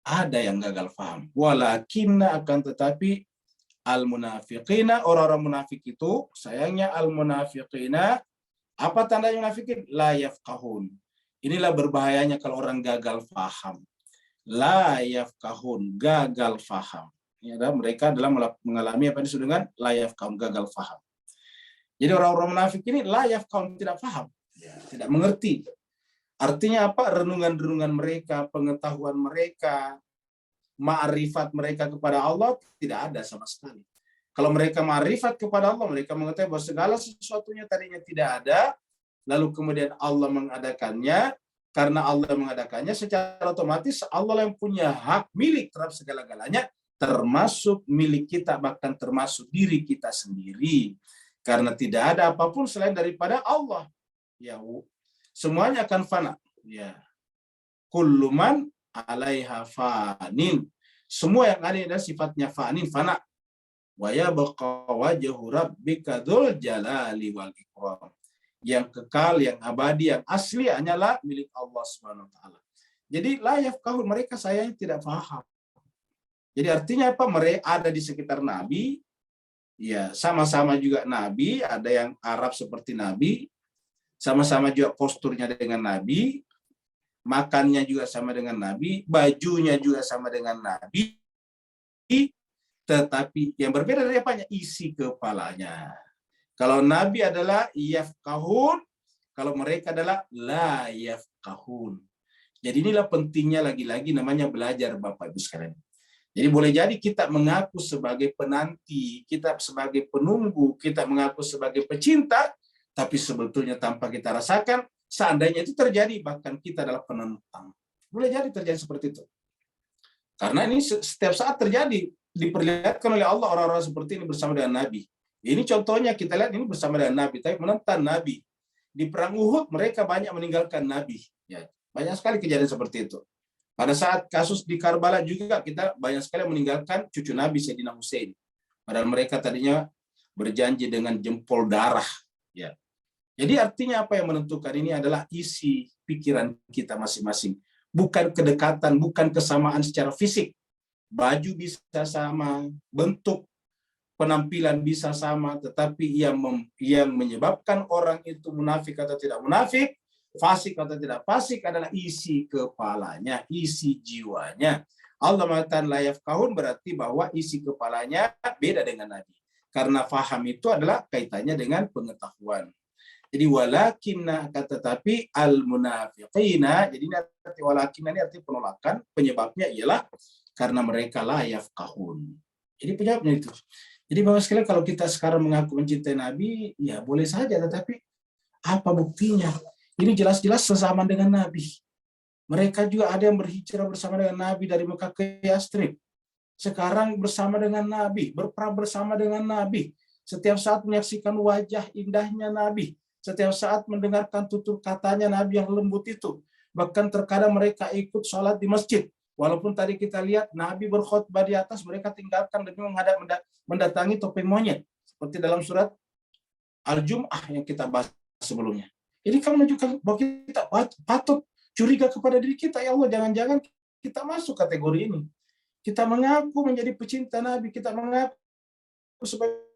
ada yang gagal paham. Walakinna, akan tetapi, al-munafiqina, orang-orang munafik itu, sayangnya al-munafiqina, apa tandanya munafikin? La yafqahun. Inilah berbahayanya kalau orang gagal paham. La yafqahun, gagal paham. Ini adalah mereka adalah mengalami apa yang disebut dengan la yafqahun, gagal paham. Jadi orang-orang munafik ini la yafqahun, tidak paham, tidak mengerti. Artinya apa? Renungan-renungan mereka, pengetahuan mereka, ma'rifat mereka kepada Allah tidak ada sama sekali. Kalau mereka ma'rifat kepada Allah, mereka mengetahui bahwa segala sesuatunya tadinya tidak ada, lalu kemudian Allah mengadakannya. Karena Allah mengadakannya, secara otomatis Allah yang punya hak milik terhadap segala-galanya, termasuk milik kita, bahkan termasuk diri kita sendiri. Karena tidak ada apapun selain daripada Allah. Ya, semuanya akan fana. Ya. Kullu man 'alaiha fanin. Semua yang ada adalah sifatnya fanin, fana. Wa yabqa wajhu rabbika dzul jalali wal ikram. Yang kekal, yang abadi, yang asli hanyalah milik Allah Subhanahu wa taala. Jadi la yafqahun, mereka sayangnya tidak paham. Jadi artinya apa? Mereka ada di sekitar Nabi, ya sama-sama juga Nabi, ada yang Arab seperti Nabi, sama-sama juga posturnya dengan Nabi, makannya juga sama dengan Nabi, bajunya juga sama dengan Nabi, tetapi yang berbeda dari apanya? Isi kepalanya. Kalau Nabi adalah yafqahun, kalau mereka adalah la yafqahun. Jadi inilah pentingnya lagi-lagi namanya belajar, Bapak Ibu sekalian. Jadi boleh jadi kita mengaku sebagai penanti, kita sebagai penunggu, kita mengaku sebagai pecinta, tapi sebetulnya tanpa kita rasakan, seandainya itu terjadi, bahkan kita adalah penentang. Boleh jadi terjadi seperti itu. Karena ini setiap saat terjadi, diperlihatkan oleh Allah orang-orang seperti ini bersama dengan Nabi. Ini contohnya kita lihat ini bersama dengan Nabi, tapi menentang Nabi. Di perang Uhud mereka banyak meninggalkan Nabi. Ya, banyak sekali kejadian seperti itu. Pada saat kasus di Karbala juga kita banyak sekali meninggalkan cucu Nabi Sayyidina Hussein. Padahal mereka tadinya berjanji dengan jempol darah. Ya. Jadi artinya apa yang menentukan ini adalah isi pikiran kita masing-masing. Bukan kedekatan, bukan kesamaan secara fisik. Baju bisa sama, bentuk penampilan bisa sama, tetapi yang menyebabkan orang itu munafik atau tidak munafik, fasik atau tidak fasik adalah isi kepalanya, isi jiwanya. Allah mengatakan la yafqahun berarti bahwa isi kepalanya beda dengan Nabi. Karena faham itu adalah kaitannya dengan pengetahuan. Jadi walakinna, tetapi al munafiqina, jadi ini arti walakinna ini arti penolakan, penyebabnya ialah karena mereka la yafqahun. Jadi penyebabnya itu. Jadi Bapak sekalian, kalau kita sekarang mengaku mencintai Nabi, ya boleh saja, tetapi apa buktinya? Ini jelas-jelas sesama dengan Nabi. Mereka juga ada yang berhijrah bersama dengan Nabi dari Mekah ke Yastrib. Sekarang bersama dengan Nabi, berperang bersama dengan Nabi. Setiap saat menyaksikan wajah indahnya Nabi. Setiap saat mendengarkan tutur katanya Nabi yang lembut itu. Bahkan terkadang mereka ikut sholat di masjid. Walaupun tadi kita lihat Nabi berkhutbah di atas, mereka tinggalkan demi mendatangi topeng monyet. Seperti dalam surat Al-Jum'ah yang kita bahas sebelumnya. Ini kan menunjukkan bahwa kita patut curiga kepada diri kita. Ya Allah, jangan-jangan kita masuk kategori ini. Kita mengaku menjadi pecinta Nabi. Kita mengaku sebagai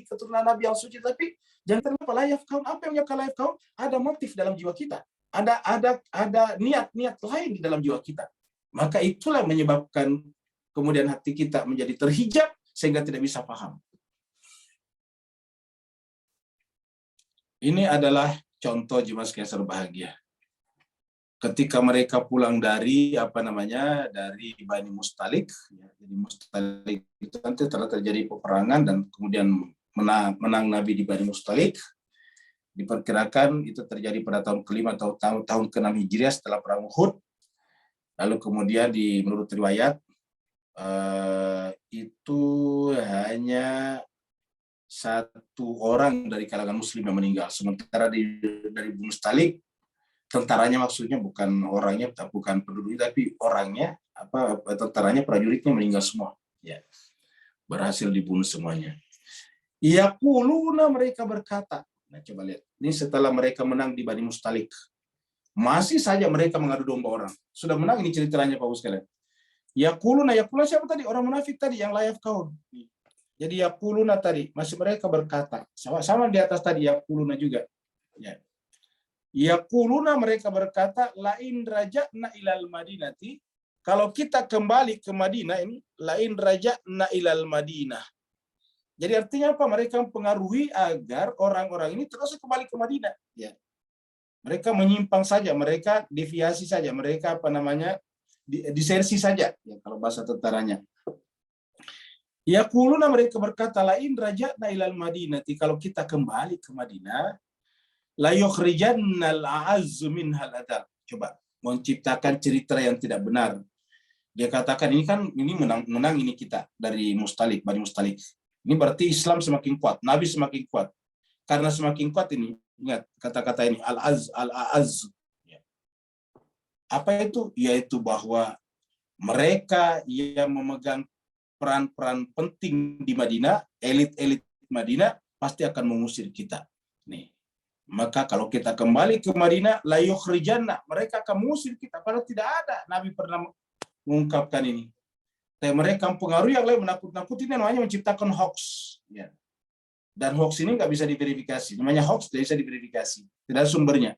keturunan Nabi yang suci, tapi jangan terlupa layaf kaum. Apa yang menyebabkan layaf kaum? Ada motif dalam jiwa kita, ada niat-niat lain di dalam jiwa kita. Maka itulah menyebabkan kemudian hati kita menjadi terhijab sehingga tidak bisa paham. Ini adalah contoh jemaah sekalian berbahagia. Ketika mereka pulang dari dari Bani Mustalik, ya, jadi Mustalik itu nanti telah terjadi peperangan dan kemudian menang Nabi di Bani Mustalik. Diperkirakan itu terjadi pada tahun ke-5 atau tahun ke-6 Hijriah setelah perang Uhud. Lalu kemudian menurut riwayat itu hanya 1 orang dari kalangan Muslim yang meninggal. Sementara dari Bani Mustalik, tentaranya maksudnya bukan orangnya, bukan penduduknya, tapi orangnya, tentaranya, prajuritnya meninggal semua. Ya, berhasil dibunuh semuanya. Yaquluna, mereka berkata. Nah, coba lihat. Ini setelah mereka menang di Bani Mustalik. Masih saja mereka mengadu domba orang. Sudah menang ini ceritanya Pak sekalian. Yaquluna siapa tadi? Orang munafik tadi yang layak kaun. Jadi yaquluna tadi, masih mereka berkata. Sama di atas tadi yaquluna juga. Ya. Yaquluna mereka berkata, lain raja'na ilal madinati. Kalau kita kembali ke Madinah ini, lain raja'na ilal Madinah. Jadi artinya apa? Mereka mempengaruhi agar orang-orang ini terus kembali ke Madinah. Ya. Mereka menyimpang saja, mereka deviasi saja, mereka disersi saja, ya, kalau bahasa tentaranya. Yaquluna mereka berkata, lain raja'na ilal Madinati, kalau kita kembali ke Madinah, la yukhrijannal a'azzu minhal adal. Coba menciptakan cerita yang tidak benar. Dia katakan ini menang ini kita dari Mustalik, Bani Mustalik. Ini berarti Islam semakin kuat, Nabi semakin kuat. Karena semakin kuat ini, ingat kata-kata ini al-a'azz. Apa itu? Yaitu bahwa mereka yang memegang peran-peran penting di Madinah, elit-elit Madinah pasti akan mengusir kita. Nih. Maka kalau kita kembali ke Madinah, la yukhrijanna, mereka akan mengusir kita. Padahal tidak ada Nabi pernah mengungkapkan ini. Tapi mereka mempengaruhi yang lain, menakut-nakuti, ini namanya menciptakan hoax. Ya. Dan hoax ini nggak bisa diverifikasi. Namanya hoax tidak bisa diverifikasi. Tidak ada sumbernya.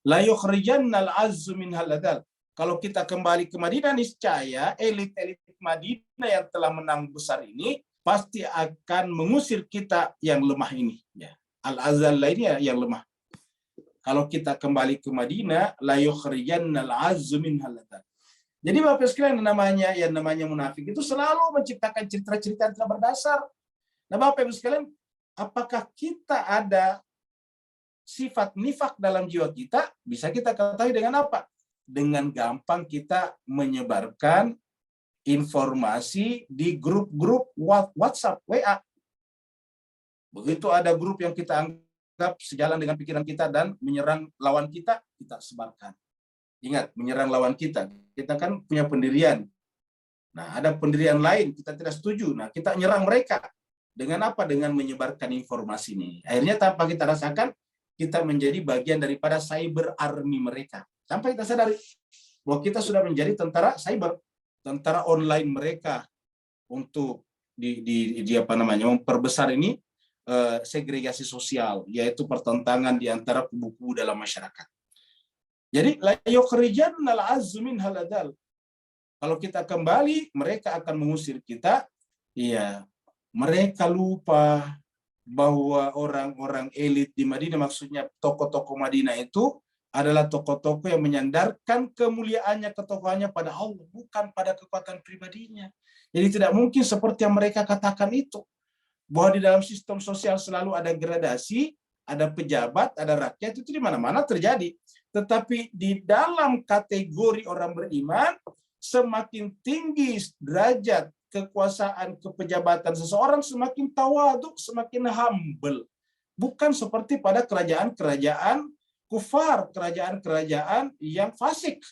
La yukhrijannal azzu minhal adal. Kalau kita kembali ke Madinah, niscaya elit-elit Madinah yang telah menang besar ini pasti akan mengusir kita yang lemah ini. Ya. Al-azal lainnya yang lemah. Kalau kita kembali ke Madinah, la yukhrijannal azzu minhal adal. Jadi Bapak sekalian, yang namanya munafik itu selalu menciptakan cerita-cerita yang tidak berdasar. Nah Bapak Ibu sekalian, apakah kita ada sifat nifak dalam jiwa kita? Bisa kita ketahui dengan apa? Dengan gampang kita menyebarkan informasi di grup-grup WhatsApp, WA. Begitu ada grup yang kita anggap sejalan dengan pikiran kita dan menyerang lawan kita, kita sebarkan. Ingat, menyerang lawan kita. Kita kan punya pendirian. Nah, ada pendirian lain, kita tidak setuju. Nah, kita nyerang mereka. Dengan apa? Dengan menyebarkan informasi ini. Akhirnya tanpa kita rasakan, kita menjadi bagian daripada cyber army mereka. Sampai kita sadari bahwa kita sudah menjadi tentara cyber, tentara online mereka untuk memperbesar ini segregasi sosial, yaitu pertentangan di antara kubu-kubu dalam masyarakat. Jadi la yukhrijannal azzu minhal adal. Kalau kita kembali, mereka akan mengusir kita. Iya, mereka lupa bahwa orang-orang elit di Madinah, maksudnya tokoh-tokoh Madinah itu adalah tokoh-tokoh yang menyandarkan kemuliaannya, ketokohannya pada Allah, bukan pada kekuatan pribadinya. Jadi tidak mungkin seperti yang mereka katakan itu, bahwa di dalam sistem sosial selalu ada gradasi, ada pejabat, ada rakyat, itu di mana-mana terjadi. Tetapi di dalam kategori orang beriman, semakin tinggi derajat kekuasaan, kepejabatan seseorang, semakin tawaduk, semakin humble. Bukan seperti pada kerajaan-kerajaan kufar, kerajaan-kerajaan yang fasik.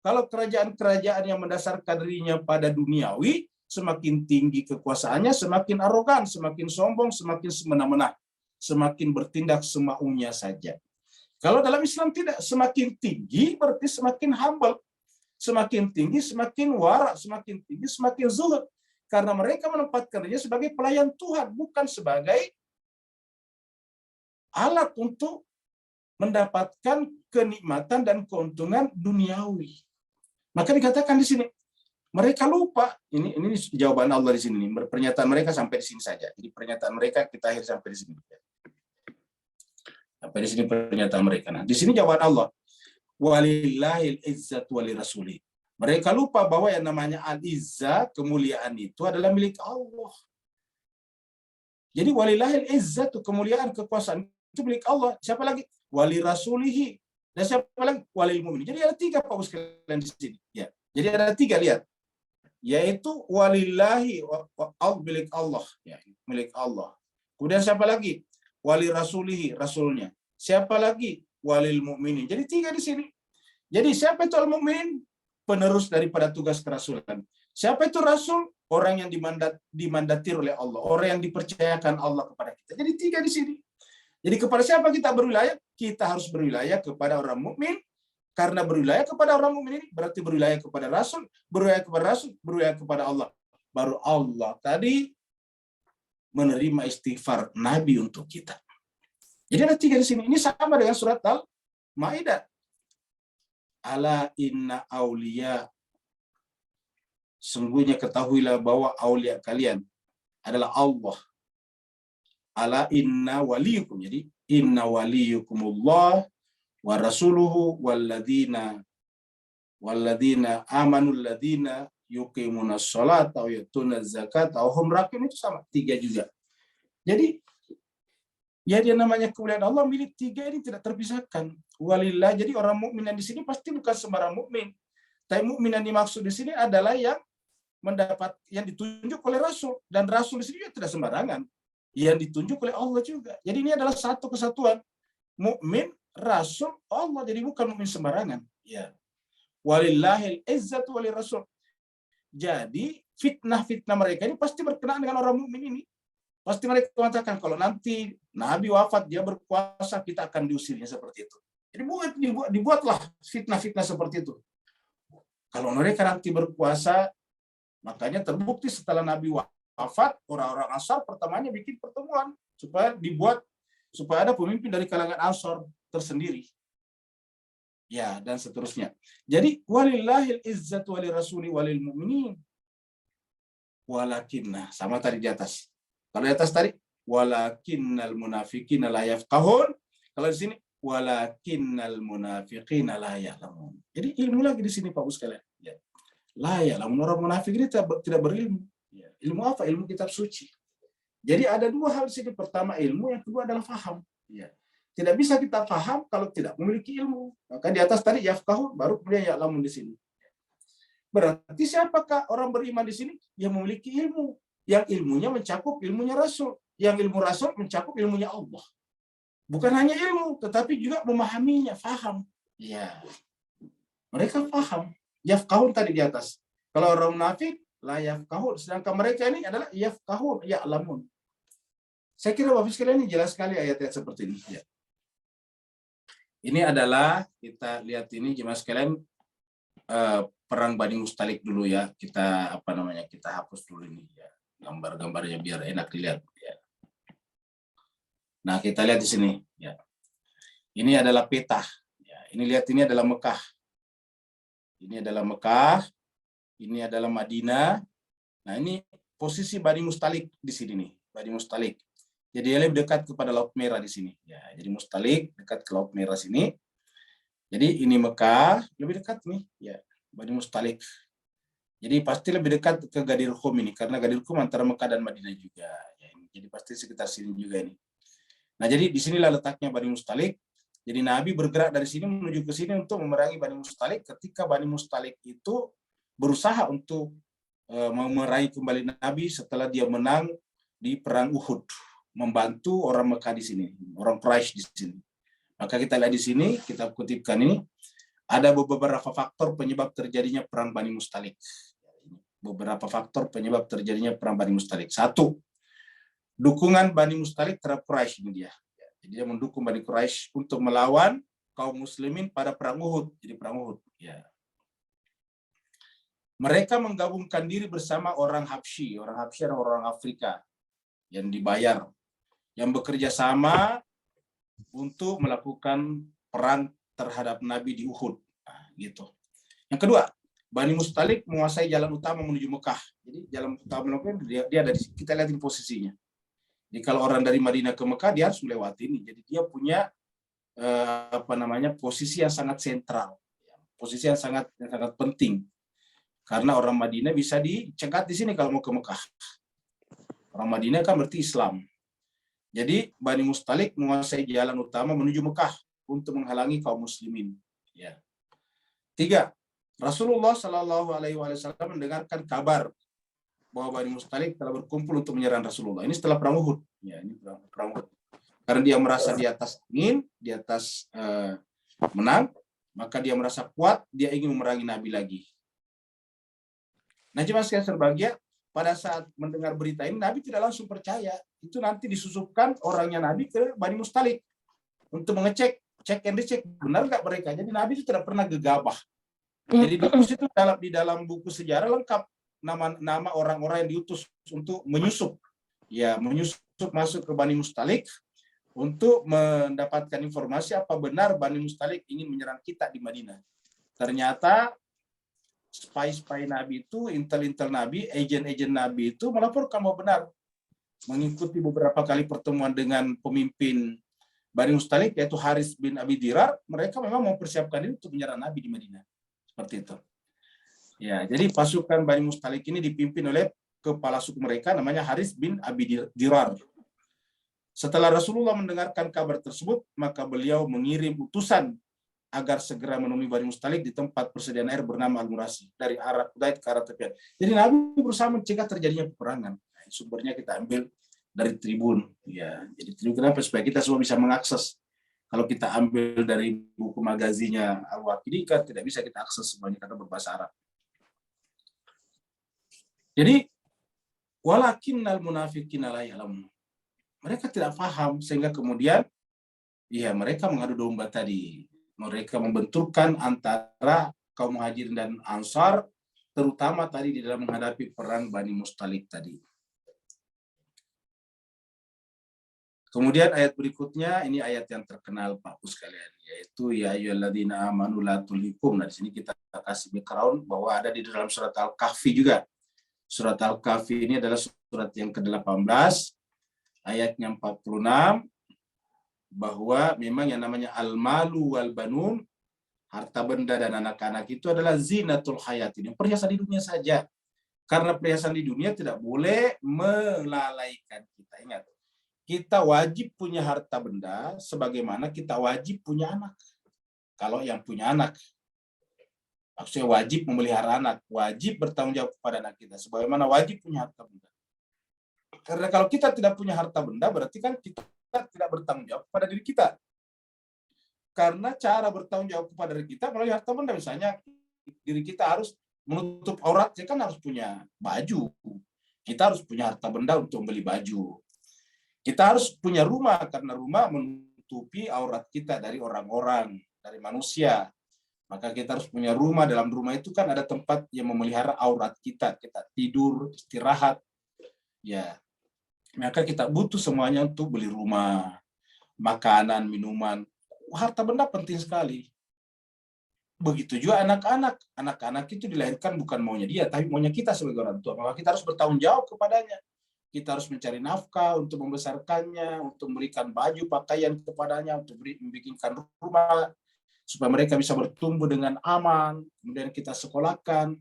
Kalau kerajaan-kerajaan yang mendasarkan dirinya pada duniawi, semakin tinggi kekuasaannya, semakin arogan, semakin sombong, semakin semena-mena, semakin bertindak semaunya saja. Kalau dalam Islam tidak, semakin tinggi berarti semakin humble, semakin tinggi semakin wara, semakin tinggi semakin zuhud, karena mereka menempatkan dirinya sebagai pelayan Tuhan, bukan sebagai alat untuk mendapatkan kenikmatan dan keuntungan duniawi. Maka dikatakan di sini, mereka lupa. Ini jawaban Allah di sini. Pernyataan mereka sampai di sini saja. Jadi pernyataan mereka kita akhir sampai di sini. Sampai di sini pernyataan mereka. Nah, di sini jawaban Allah. Walillahil izzatu walirasuli. Mereka lupa bahwa yang namanya al-izzah, kemuliaan itu adalah milik Allah. Jadi walillahil izzatu, kemuliaan, kekuasaan itu milik Allah. Siapa lagi? Walirasulihi. Dan siapa lagi? Walil mu'minin. Jadi ada 3 Pak sekalian di sini. Ya. Jadi ada 3, lihat. Yaitu walillahi, milik Allah. Ya, milik Allah. Kemudian siapa lagi? Walirasulihi, rasulnya. Siapa lagi? Walil mu'minin. Jadi 3 di sini. Jadi siapa itu al-mu'min? Penerus daripada tugas kerasulan. Siapa itu rasul? Orang yang dimandatir oleh Allah. Orang yang dipercayakan Allah kepada kita. Jadi 3 di sini. Jadi kepada siapa kita berwilayah? Kita harus berwilayah kepada orang mukmin. Karena berwilayah kepada orang mukmin ini berarti berwilayah kepada Rasul, berwilayah kepada Allah. Baru Allah tadi menerima istighfar Nabi untuk kita. Jadi ada 3 di sini. Ini sama dengan surat Al-Maidah. Ala inna auliya, sungguhnya ketahuilah bahwa aulia kalian adalah Allah. Ala inna waliyukum. Jadi inna waliyukumullah wa rasuluhu walladzina amanu alladzina yuqimunas sholata wa yutunaz zakata wa hum rakiun, itu sama 3 juga. Jadi ya dia namanya kemuliaan Allah, milik 3 ini tidak terpisahkan. Walillah, jadi orang mukmin yang di sini pasti bukan sembarang mukmin. Tapi mukmin yang dimaksud di sini adalah yang ditunjuk oleh Rasul, dan Rasul di sini juga tidak sembarangan. Yang ditunjuk oleh Allah juga. Jadi ini adalah satu kesatuan. Mukmin, Rasul, Allah. Jadi bukan mukmin sembarangan. Ya. Walillahil izzatu walir Rasul. Jadi fitnah-fitnah mereka ini pasti berkenaan dengan orang mukmin ini. Pasti mereka mengatakan kalau nanti Nabi wafat, dia berkuasa, kita akan diusirnya seperti itu. Jadi dibuatlah fitnah-fitnah seperti itu. Kalau mereka nanti berkuasa, makanya terbukti setelah Nabi wafat, orang-orang Ansar pertamanya bikin pertemuan supaya ada pemimpin dari kalangan Ansar tersendiri. Ya, dan seterusnya. Jadi walillahil izzatu walir rasuli walil mu'minin. Walakinna, sama tadi di atas. Kalau di atas tadi walakinnal munafiqina la yafqahun. Kalau di sini walakinnal munafiqina la ya'lamun. Jadi ilmu lagi di sini Pak Bu sekalian. Ya. La ya'lamun, orang munafik ini tidak berilmu. Ya. Ilmu apa? Ilmu kitab suci. Jadi ada 2 hal di sini. Pertama ilmu, yang kedua adalah faham. Ya. Tidak bisa kita faham kalau tidak memiliki ilmu. Maka di atas tadi yafqahun, baru kemudian ya'lamun di sini. Berarti siapakah orang beriman di sini? Yang memiliki ilmu. Yang ilmunya mencakup ilmunya Rasul. Yang ilmu Rasul mencakup ilmunya Allah. Bukan hanya ilmu, tetapi juga memahaminya, faham. Ya. Mereka faham. Yafqahun tadi di atas. Kalau orang munafik, la yafqahun. Sedangkan mereka ini adalah yafqahun, ya'lamun. Saya kira Bapak sekalian ini jelas sekali ayat-ayat seperti ini. Ya. Ini adalah, kita lihat ini jemaah sekalian, perang Bani Mustalik dulu ya. Kita kita hapus dulu ini ya. Gambar-gambarnya biar enak dilihat ya. Nah, kita lihat di sini ya. Ini adalah peta ya. Ini lihat, ini adalah Mekah. Ini adalah Mekah, ini adalah Madinah. Nah, ini posisi Bani Mustalik di sini nih, Bani Mustalik. Jadi dia lebih dekat kepada Laut Merah di sini ya. Jadi Mustalik dekat ke Laut Merah sini. Jadi ini Mekah, lebih dekat nih ya, Bani Mustalik. Jadi pasti lebih dekat ke Ghadir Khum ini, karena Ghadir Khum antara Mekah dan Madinah juga. Ya, jadi pasti sekitar sini juga ini. Nah, jadi disinilah letaknya Bani Mustalik. Jadi Nabi bergerak dari sini menuju ke sini untuk memerangi Bani Mustalik ketika Bani Mustalik itu berusaha untuk meraih kembali Nabi setelah dia menang di perang Uhud, membantu orang Mekah di sini, orang Quraisy di sini. Maka kita lihat di sini, kita kutipkan ini, ada beberapa faktor penyebab terjadinya perang Bani Mustalik. Beberapa faktor penyebab terjadinya perang Bani Mustalik. 1, dukungan Bani Mustalik terhadap Quraisy ini dia. Jadi dia mendukung Bani Quraisy untuk melawan kaum muslimin pada perang Uhud. Jadi perang Uhud. Ya. Mereka menggabungkan diri bersama orang Habsyi. Orang Habsyi adalah orang Afrika yang dibayar, yang bekerja sama untuk melakukan perang terhadap Nabi di Uhud. Nah, gitu. Yang kedua, Bani Mustalik menguasai jalan utama menuju Mekah. Jadi jalan utama dia ada di sini. Kita lihat posisinya. Jadi kalau orang dari Madinah ke Mekah, dia harus melewati ini. Jadi dia punya posisi yang sangat sentral, posisi yang sangat penting. Karena orang Madinah bisa dicegat di sini kalau mau ke Mekah. Orang Madinah kan berarti Islam. Jadi Bani Mustalik menguasai jalan utama menuju Mekah untuk menghalangi kaum muslimin. Ya. 3, Rasulullah Shallallahu Alaihi Wasallam mendengarkan kabar bahwa Bani Mustalik telah berkumpul untuk menyerang Rasulullah. Ini setelah perang Uhud. Ya, ini perang Uhud. Karena dia merasa di atas angin, di atas menang, maka dia merasa kuat, dia ingin memerangi Nabi lagi. Nah, jemaah sekalian berbahagia, pada saat mendengar berita ini Nabi tidak langsung percaya. Itu nanti disusupkan orangnya Nabi ke Bani Mustalik untuk mengecek, cek and recheck, benar nggak mereka. Jadi Nabi itu tidak pernah gegabah. Jadi itu di dalam buku sejarah lengkap nama orang-orang yang diutus untuk menyusup masuk ke Bani Mustalik untuk mendapatkan informasi apa benar Bani Mustalik ingin menyerang kita di Madinah. Ternyata spy Nabi itu, intel Nabi, agen Nabi itu melaporkan bahwa benar. Mengikuti beberapa kali pertemuan dengan pemimpin Bani Mustalik, yaitu Haris bin Abi Dirar, mereka memang mempersiapkan diri untuk menyerang Nabi di Madinah. Seperti itu. Ya, jadi pasukan Bani Mustalik ini dipimpin oleh kepala suku mereka, namanya Haris bin Abi Dirar. Setelah Rasulullah mendengarkan kabar tersebut, maka beliau mengirim utusan agar segera menemui Bani Mustalik di tempat persediaan air bernama Al-Murasi dari arah Udaid ke arah tepian. Jadi Nabi berusaha mencegah terjadinya peperangan. Nah, sumbernya kita ambil dari Tribun. Ya, jadi Tribun kenapa? Supaya kita semua bisa mengakses. Kalau kita ambil dari buku magazinya Al-Waqidi kan tidak bisa kita akses semuanya karena berbahasa Arab. Jadi walakinnal munafiqina la ya'lamun. Mereka tidak paham sehingga kemudian mereka mengadu domba tadi. Mereka membenturkan antara kaum Muhajirin dan Ansar, terutama tadi di dalam menghadapi perang Bani Mustalik tadi. Kemudian ayat berikutnya, ini ayat yang terkenal Pak Pus sekalian, yaitu ya ayyuhalladzina amanu la tulhikum. Nah, di sini kita kasih background bahwa ada di dalam surat Al-Kahfi juga. Surat Al-Kahfi ini adalah surat yang ke-18, ayatnya 46. Bahwa memang yang namanya al-malu wal banun, harta benda dan anak-anak itu adalah zinatul hayat, ini perhiasan di dunia saja. Karena perhiasan di dunia tidak boleh melalaikan kita. Ingat, kita wajib punya harta benda sebagaimana kita wajib punya anak. Kalau yang punya anak, maksudnya wajib memelihara anak, wajib bertanggung jawab kepada anak kita sebagaimana wajib punya harta benda. Karena kalau kita tidak punya harta benda, berarti kan kita tidak bertanggung jawab kepada diri kita. Karena cara bertanggung jawab kepada diri kita melalui harta benda, misalnya diri kita harus menutup auratnya, kan harus punya baju. Kita harus punya harta benda untuk membeli baju. Kita harus punya rumah, karena rumah menutupi aurat kita dari orang-orang, dari manusia. Maka kita harus punya rumah. Dalam rumah itu kan ada tempat yang memelihara aurat kita. Kita tidur, istirahat. Ya, maka kita butuh semuanya untuk beli rumah, makanan, minuman. Harta benda penting sekali. Begitu juga anak-anak. Anak-anak itu dilahirkan bukan maunya dia, tapi maunya kita sebagai orang tua. Maka kita harus bertanggung jawab kepadanya. Kita harus mencari nafkah untuk membesarkannya, untuk memberikan baju, pakaian kepadanya, untuk membikinkan rumah, supaya mereka bisa bertumbuh dengan aman. Kemudian kita sekolahkan,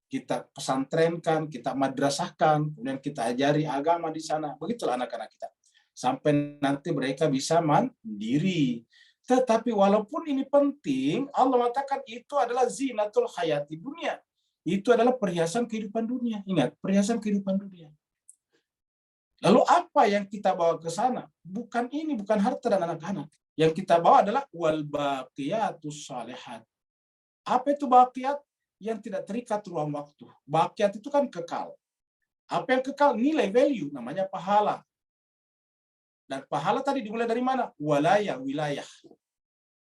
kita pesantrenkan, kita madrasahkan, kemudian kita ajari agama di sana. Begitulah anak-anak kita. Sampai nanti mereka bisa mandiri. Tetapi walaupun ini penting, Allah mengatakan itu adalah zinatul hayati dunia. Itu adalah perhiasan kehidupan dunia. Ingat, perhiasan kehidupan dunia. Lalu apa yang kita bawa ke sana? Bukan ini, bukan harta dan anak-anak. Yang kita bawa adalah wal baqiyatus shalihat. Apa itu baqiyat? Yang tidak terikat ruang waktu. Baqiyat itu kan kekal. Apa yang kekal? Nilai, value, namanya pahala. Dan pahala tadi dimulai dari mana? Wilayah.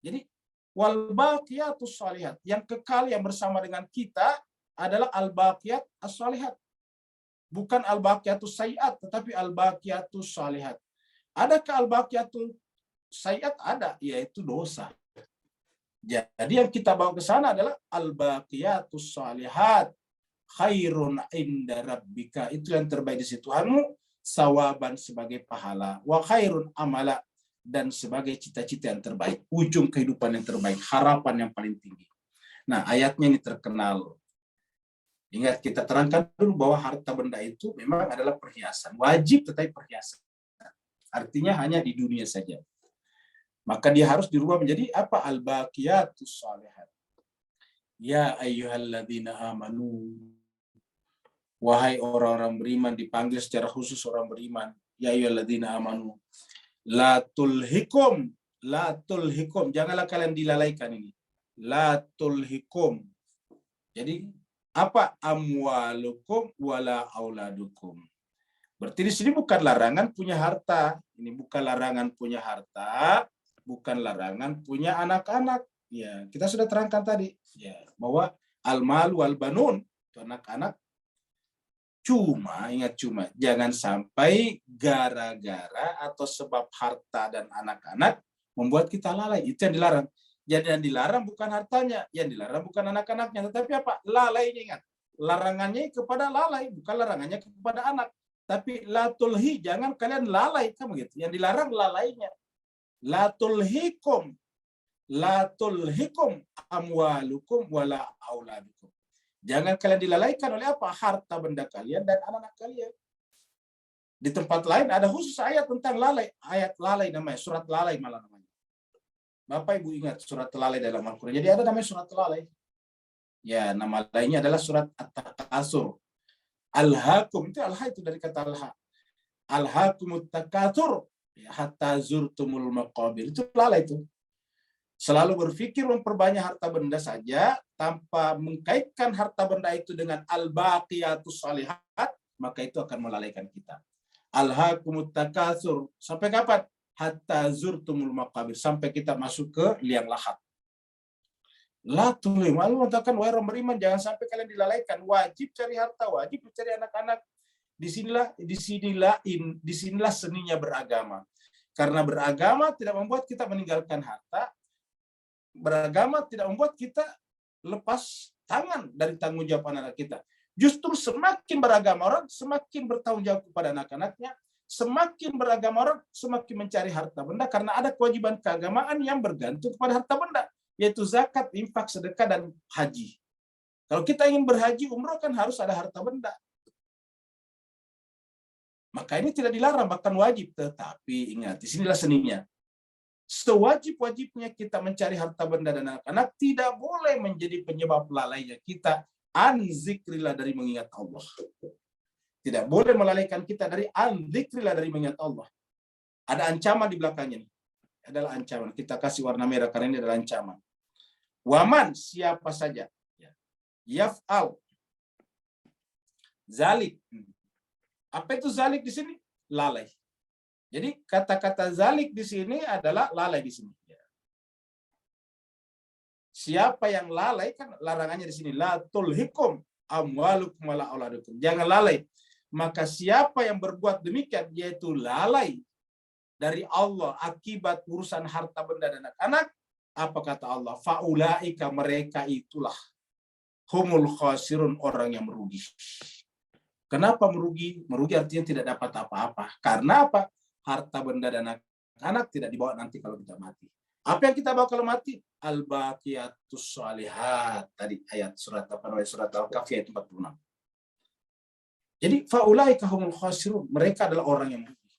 Jadi, wal baqiyatus shalihat. Yang kekal yang bersama dengan kita adalah al-baqiyat as-shalihat. Bukan al-baqiyatus sayyiat, tetapi al-baqiyatus shalihat. Adakah al-baqiyatus sayyiat? Ada, yaitu dosa. Jadi yang kita bawa ke sana adalah al-baqiyatus shalihat khairun inda rabbika, itu yang terbaik di sisi Tuhanmu, sawaban sebagai pahala, wa khairun amala, dan sebagai cita-cita yang terbaik, ujung kehidupan yang terbaik, harapan yang paling tinggi. Nah, ayatnya ini terkenal. Ingat, kita terangkan dulu bahwa harta benda itu memang adalah perhiasan, wajib tetapi perhiasan. Artinya hanya di dunia saja. Maka dia harus dirubah menjadi apa? Al-baqiyatus shalihat. Ya ayyuhalladzina amanu. Wahai orang-orang beriman, dipanggil secara khusus orang beriman. Ya ayyuhalladzina amanu. La tulhikum. Janganlah kalian dilalaikan ini. La tulhikum. Jadi Apa? Amwalukum wala auladukum. Berarti di sini bukan larangan punya harta. Ini bukan larangan punya harta, bukan larangan punya anak-anak. Ya, kita sudah terangkan tadi, ya, bahwa al-mal wal banun itu anak-anak. Cuma, ingat cuma, jangan sampai gara-gara atau sebab harta dan anak-anak membuat kita lalai. Itu yang dilarang. Jadi yang dilarang bukan hartanya, yang dilarang bukan anak-anaknya, tetapi apa? Lalainya, ingat. Larangannya kepada lalai, bukan larangannya kepada anak. Tapi la tulhi, jangan kalian lalai, kan begitu. Yang dilarang lalainya. La tulhikum amwalukum wala auladukum. Jangan kalian dilalaikan oleh apa? Harta benda kalian dan anak-anak kalian. Di tempat lain ada khusus ayat tentang lalai. Ayat lalai namanya, surat lalai malah namanya. Bapak Ibu ingat surat lalai dalam Al-Quran. Jadi ada namanya surat lalai. Ya, nama lainnya adalah surat At-Takasur. Alhaakum, itu alha itu dari kata alha. Alhaakumut takatsur hatta zurtumul maqabir. Itu lalai itu. Selalu berpikir memperbanyak harta benda saja tanpa mengkaitkan harta benda itu dengan al-baqiyatus shalihat, maka itu akan melalaikan kita. Alhaakumut takatsur. Sampai kapan? Hatta zurtumul maqabir. Sampai kita masuk ke liang lahat. La tulim. Allah mengatakan, wahai orang beriman, jangan sampai kalian dilalaikan. Wajib cari harta, wajib cari anak-anak. Disinilah seninya beragama. Karena beragama tidak membuat kita meninggalkan harta. Beragama tidak membuat kita lepas tangan dari tanggung jawab anak-anak kita. Justru semakin beragama orang, semakin bertanggung jawab kepada anak-anaknya. Semakin beragama orang, semakin mencari harta benda. Karena ada kewajiban keagamaan yang bergantung kepada harta benda. Yaitu zakat, infak, sedekah, dan haji. Kalau kita ingin berhaji, umroh kan harus ada harta benda. Maka ini tidak dilarang, bahkan wajib. Tetapi ingat, disinilah seninya. Sewajib-wajibnya kita mencari harta benda dan anak-anak, tidak boleh menjadi penyebab lalainya kita an zikrillah, dari mengingat Allah. Tidak boleh melalaikan kita dari an zikrillah, dari mengingat Allah. Ada ancaman di belakangnya. Adalah ancaman. Kita kasih warna merah karena ini adalah ancaman. Waman, siapa saja. Yaf'al. Zalik. Apa itu zalik di sini? Lalai. Jadi kata-kata zalik di sini adalah lalai di sini. Siapa yang lalai, kan larangannya di sini. La tulhikum amwalukum wala auladukum. Jangan lalai. Maka siapa yang berbuat demikian, yaitu lalai dari Allah akibat urusan harta benda dan anak-anak, apa kata Allah? Faulaika, mereka itulah humul khasirun, orang yang merugi. Kenapa merugi? Merugi artinya tidak dapat apa-apa. Karena apa? Harta benda dan anak-anak tidak dibawa nanti kalau kita mati. Apa yang kita bawa kalau mati? Al-baqiyatus shalihat. Tadi ayat surat Al-Kahfi ayat 46. Jadi faulaika humul khasirun, mereka adalah orang yang merugi.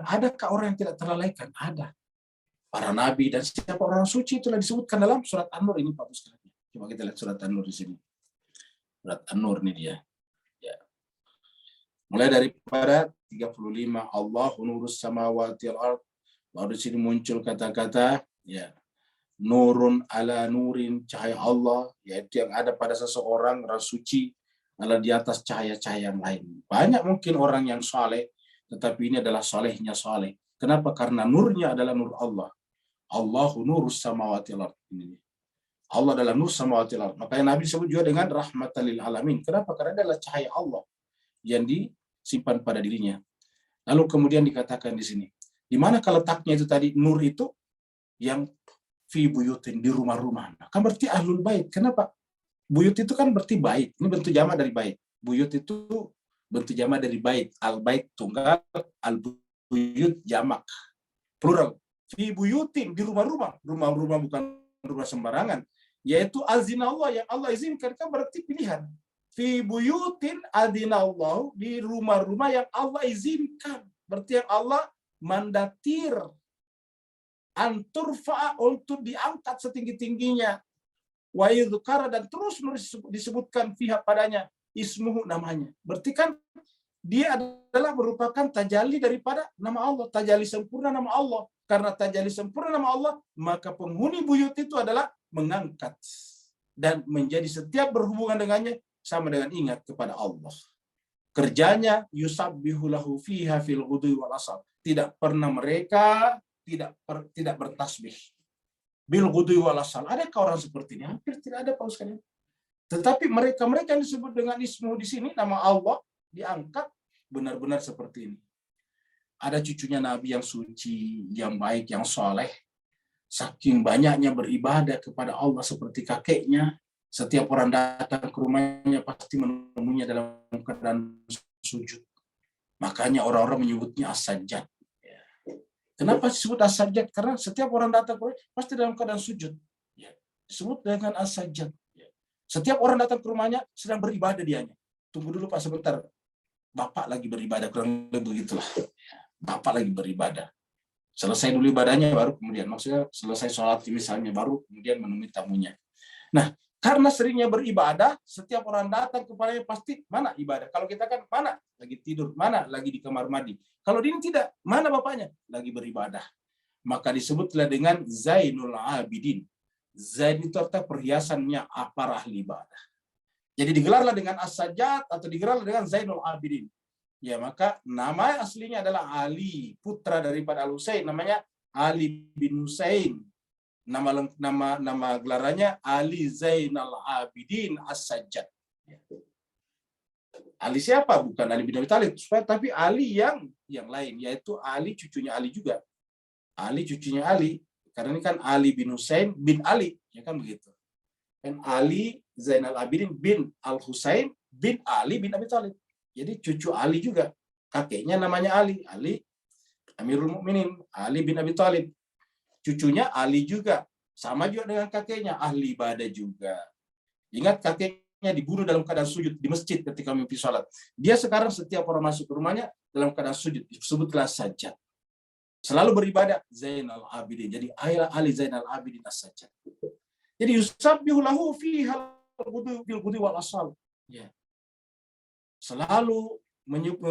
Adakah orang yang tidak terlalaikan? Ada. Para nabi dan siapa orang suci itulah disebutkan dalam surat An-Nur ini, Pak Ustaz. Coba kita lihat surat An-Nur di sini. Surat An-Nur ini dia. Ya. Mulai daripada 35, Allahu nurus samawati wal ard. Lalu di sini muncul kata-kata ya, nurun ala nurin, cahaya Allah, yaitu yang ada pada seseorang, orang suci, adalah di atas cahaya-cahaya yang lain. Banyak mungkin orang yang saleh, tetapi ini adalah salehnya saleh. Kenapa? Karena nurnya adalah nur Allah. Allahu nurus samawati wal ard. Allah adalah nur samawati wal ard. Makanya Nabi disebut juga dengan rahmatan lil alamin. Kenapa? Karena adalah cahaya Allah yang disimpan pada dirinya. Lalu kemudian dikatakan di sini, di mana letaknya itu tadi, nur itu yang fi buyutin, di rumah-rumah. Kan berarti ahlul bait. Kenapa? Buyut itu kan berarti bait. Ini bentuk jamak dari bait. Buyut itu bentuk jamak dari bait. Al bait tunggal, al buyut jamak plural. Fi buyutin, di rumah-rumah. Rumah-rumah bukan rumah sembarangan, yaitu azinallah, yang Allah izinkan, kan berarti pilihan. Fi buyutin adinallah, di rumah-rumah yang Allah izinkan. Berarti yang Allah mandatir anturfa, untuk diangkat setinggi-tingginya. Wa yudhkara, dan terus disebutkan pihak padanya ismuhu, namanya. Berarti kan dia adalah merupakan tajalli daripada nama Allah, tajalli sempurna nama Allah. Karena tajalli sempurna nama Allah, maka penghuni buyut itu adalah mengangkat dan menjadi setiap berhubungan dengannya sama dengan ingat kepada Allah. Kerjanya yusabbihu lahu fiha fil ghudwi wal asal. Tidak pernah mereka tidak bertasbih bil ghudwi wal asal. Adakah orang seperti ini? Hampir tidak ada, Pak sekalian. Tetapi mereka yang disebut dengan ismu di sini, nama Allah diangkat benar-benar seperti ini. Ada cucunya Nabi yang suci, yang baik, yang soleh. Saking banyaknya beribadah kepada Allah seperti kakeknya, setiap orang datang ke rumahnya pasti menemuinya dalam keadaan sujud. Makanya orang-orang menyebutnya as-sajjad. Kenapa disebut as-sajjad? Karena setiap orang datang ke rumahnya pasti dalam keadaan sujud. Disebut dengan as-sajjad. Setiap orang datang ke rumahnya sedang beribadah dianya. Tunggu dulu Pak sebentar. Bapak lagi beribadah, kurang lebih begitulah. Bapak lagi beribadah. Selesai dulu ibadahnya, baru kemudian, maksudnya selesai sholat misalnya, baru kemudian menemui tamunya. Nah, karena seringnya beribadah, setiap orang datang kepadanya pasti, mana ibadah? Kalau kita kan, mana? Lagi tidur, mana? Lagi di kamar mandi. Kalau dia tidak, mana bapaknya? Lagi beribadah. Maka disebutlah dengan Zainul Abidin. Zain itu artinya perhiasannya para ahli ibadah. Jadi digelarlah dengan as-sajjad atau digelarlah dengan Zainul Abidin. Ya, maka nama aslinya adalah Ali, putra daripada Al-Husain, namanya Ali bin Husain. Nama gelarannya Ali Zainal Abidin As-Sajjad. Ali siapa? Bukan Ali bin Abi Thalib, tapi Ali yang lain, yaitu Ali cucunya Ali juga. Ali cucunya Ali, karena ini kan Ali bin Husain bin Ali, ya kan begitu. Kan Ali Zainal Abidin bin Al-Husain bin Ali bin Abi Thalib. Jadi cucu Ali juga, kakeknya namanya Ali Amirul Mukminin, Ali bin Abi Thalib. Cucunya Ali juga, sama juga dengan kakeknya, ahli ibadah juga. Ingat kakeknya dibunuh dalam keadaan sujud di masjid ketika mimpi sholat. Dia sekarang setiap orang masuk ke rumahnya dalam keadaan sujud, disebutlah sajjad. Selalu beribadah, Zainal Abidin. Jadi Ali Zainal Abidin as-sajjad. Jadi yusabbihu lahu fiha bil ghudwi wal asal. Ya. Selalu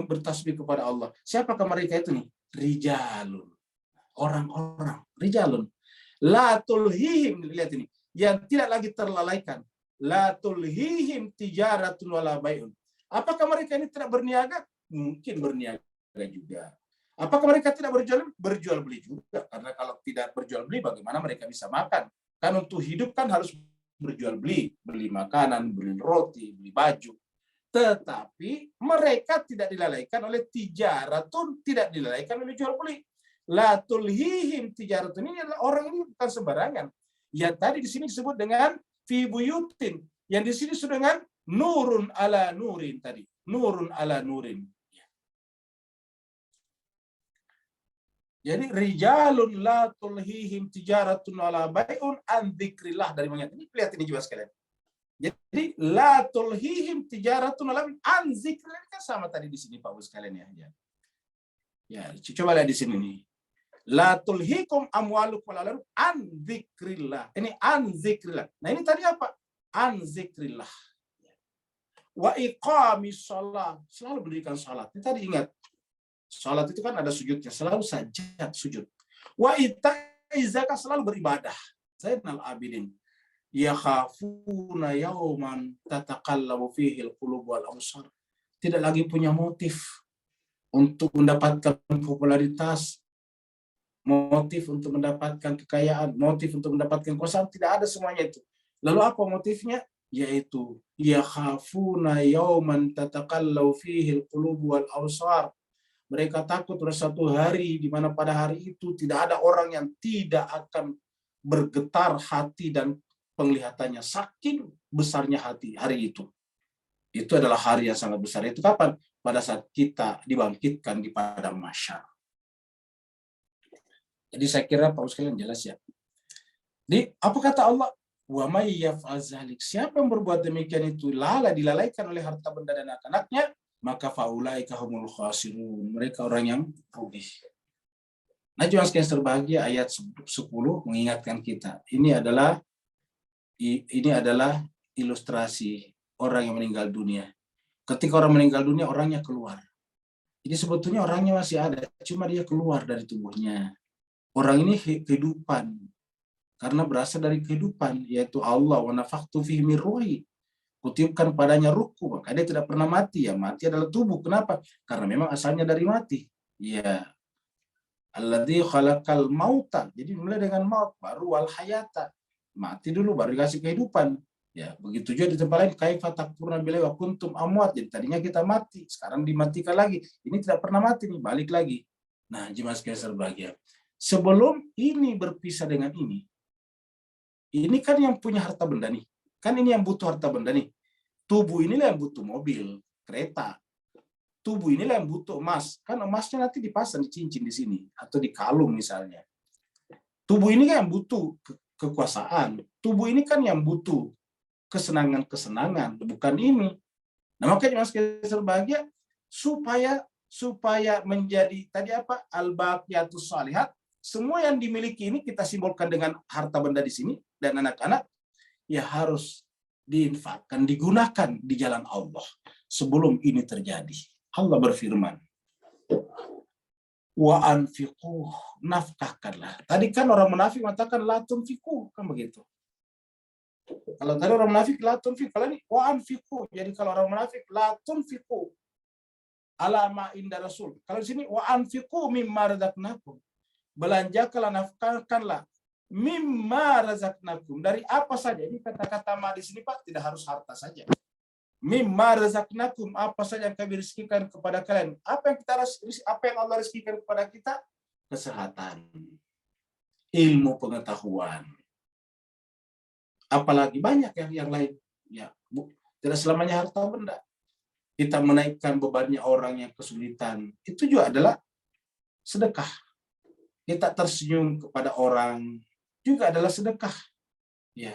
bertasbih kepada Allah. Siapakah mereka itu nih? Rijalun. Orang-orang. Rijalun. La tulhihim. Lihat ini. Yang tidak lagi terlalaikan. La tulhihim tijaratun wala bai'un. Apakah mereka ini tidak berniaga? Mungkin berniaga juga. Apakah mereka tidak berjual beli juga? Karena kalau tidak berjual beli, bagaimana mereka bisa makan? Kan untuk hidup kan harus berjual beli. Beli makanan, beli roti, beli baju. Tetapi mereka tidak dilalaikan oleh tijaratun, tidak dilalaikan oleh jual beli. La tulhihim tijaratun, ini adalah orang ini bukan sembarangan. Yang tadi di sini disebut dengan fi buyutin, yang di sini disebut dengan nurun ala nurin tadi. Nurun ala nurin. Jadi rijalun la tulhihim tijaratun wala bai'un an dzikrillah, dari mengingat. Ini lihat ini juga sekalian. Jadi la tulhihim tijaratun an zikrillah, kan sama tadi di sini Pak Bos sekalian ya. Ya, coba lihat di sini nih. La tulhikum amwalukum wala auladukum an zikrillah. Ini an zikrillah. Nah, ini tadi apa? An zikrillah. Wa iqamis shalah, selalu mendirikan salat. Ini tadi ingat. Salat itu kan ada sujudnya, selalu sajad sujud. Wa ita'iz zakat, selalu beribadah. Zainal Abidin. Yakhafuna yauman tataqallabu fihi al-qulub wal absar. Tidak lagi punya motif untuk mendapatkan popularitas, motif untuk mendapatkan kekayaan, motif untuk mendapatkan kekuasaan, tidak ada semuanya itu. Lalu apa motifnya? Yaitu yakhafuna yauman tataqallabu fihi al-qulub wal absar. Mereka takut pada suatu hari di mana pada hari itu tidak ada orang yang tidak akan bergetar hati dan penglihatannya, saking besarnya hati hari itu. Itu adalah hari yang sangat besar. Itu kapan? Pada saat kita dibangkitkan di padang mahsyar. Jadi saya kira Pak sekalian jelas ya. Jadi apa kata Allah? Wa may yaf'al zalik. Siapa yang berbuat demikian itu dilalaikan oleh harta benda dan anak-anaknya, maka faulaika humul khasirun. Mereka orang yang rugi. Nah, jemaah sekalian terbahagia, ayat 10 mengingatkan kita. Ini adalah ilustrasi orang yang meninggal dunia. Ketika orang meninggal dunia, orangnya keluar. Jadi sebetulnya orangnya masih ada, cuma dia keluar dari tubuhnya. Orang ini kehidupan. Karena berasal dari kehidupan, yaitu Allah, wa nafakhtu fihi min ruhi. Kutiupkan padanya ruhku, maka dia tidak pernah mati. Ya, mati adalah tubuh. Kenapa? Karena memang asalnya dari mati. Ya, alladzi khalaqal mauta. Jadi mulai dengan maut, baru wal hayata. Mati dulu, baru dikasih kehidupan. Ya, begitu juga di tempat lain, kaifa takfuruna billahi wa kuntum amwat. Jadi tadinya kita mati, sekarang dimatikan lagi. Ini tidak pernah mati nih, balik lagi. Nah, jemaah sekalian berbahagia. Sebelum ini berpisah dengan ini kan yang punya harta benda nih. Kan ini yang butuh harta benda nih. Tubuh inilah yang butuh mobil, kereta. Tubuh inilah yang butuh emas. Kan emasnya nanti dipasang di cincin di sini atau di kalung misalnya. Tubuh ini kan yang butuh kekuasaan. Tubuh ini kan yang butuh kesenangan-kesenangan, bukan ini. Nah, makanya Mas berbahagia supaya menjadi tadi apa? Al-baqiyatus shalihat. Semua yang dimiliki ini kita simbolkan dengan harta benda di sini dan anak-anak ya harus diinfakkan, digunakan di jalan Allah sebelum ini terjadi. Allah berfirman, wa anfiqu, nafkahkanlah. Tadi kan orang munafik mengatakan la tunfiqu, kan begitu. Kalau tadi orang munafik la tunfiqu, kalau ini wa anfiqu. Jadi kalau orang munafik la tunfiqu ala ma inda rasul. Kalau di sini wa anfiqu mimma razaqnakum. Belanjakanlah, nafkahkanlah mimma razaqnakum, dari apa saja. Ini kata-kata ma di sini Pak tidak harus harta saja. Mimma razaqnakum, apa saja yang kami rezekikan kepada kalian. Apa yang Allah rezekikan kepada kita? Kesehatan, ilmu pengetahuan. Apalagi banyak yang lain. Ya, tidak selamanya harta benda. Kita menaikkan bebannya orang yang kesulitan, itu juga adalah sedekah. Kita tersenyum kepada orang juga adalah sedekah. Ya,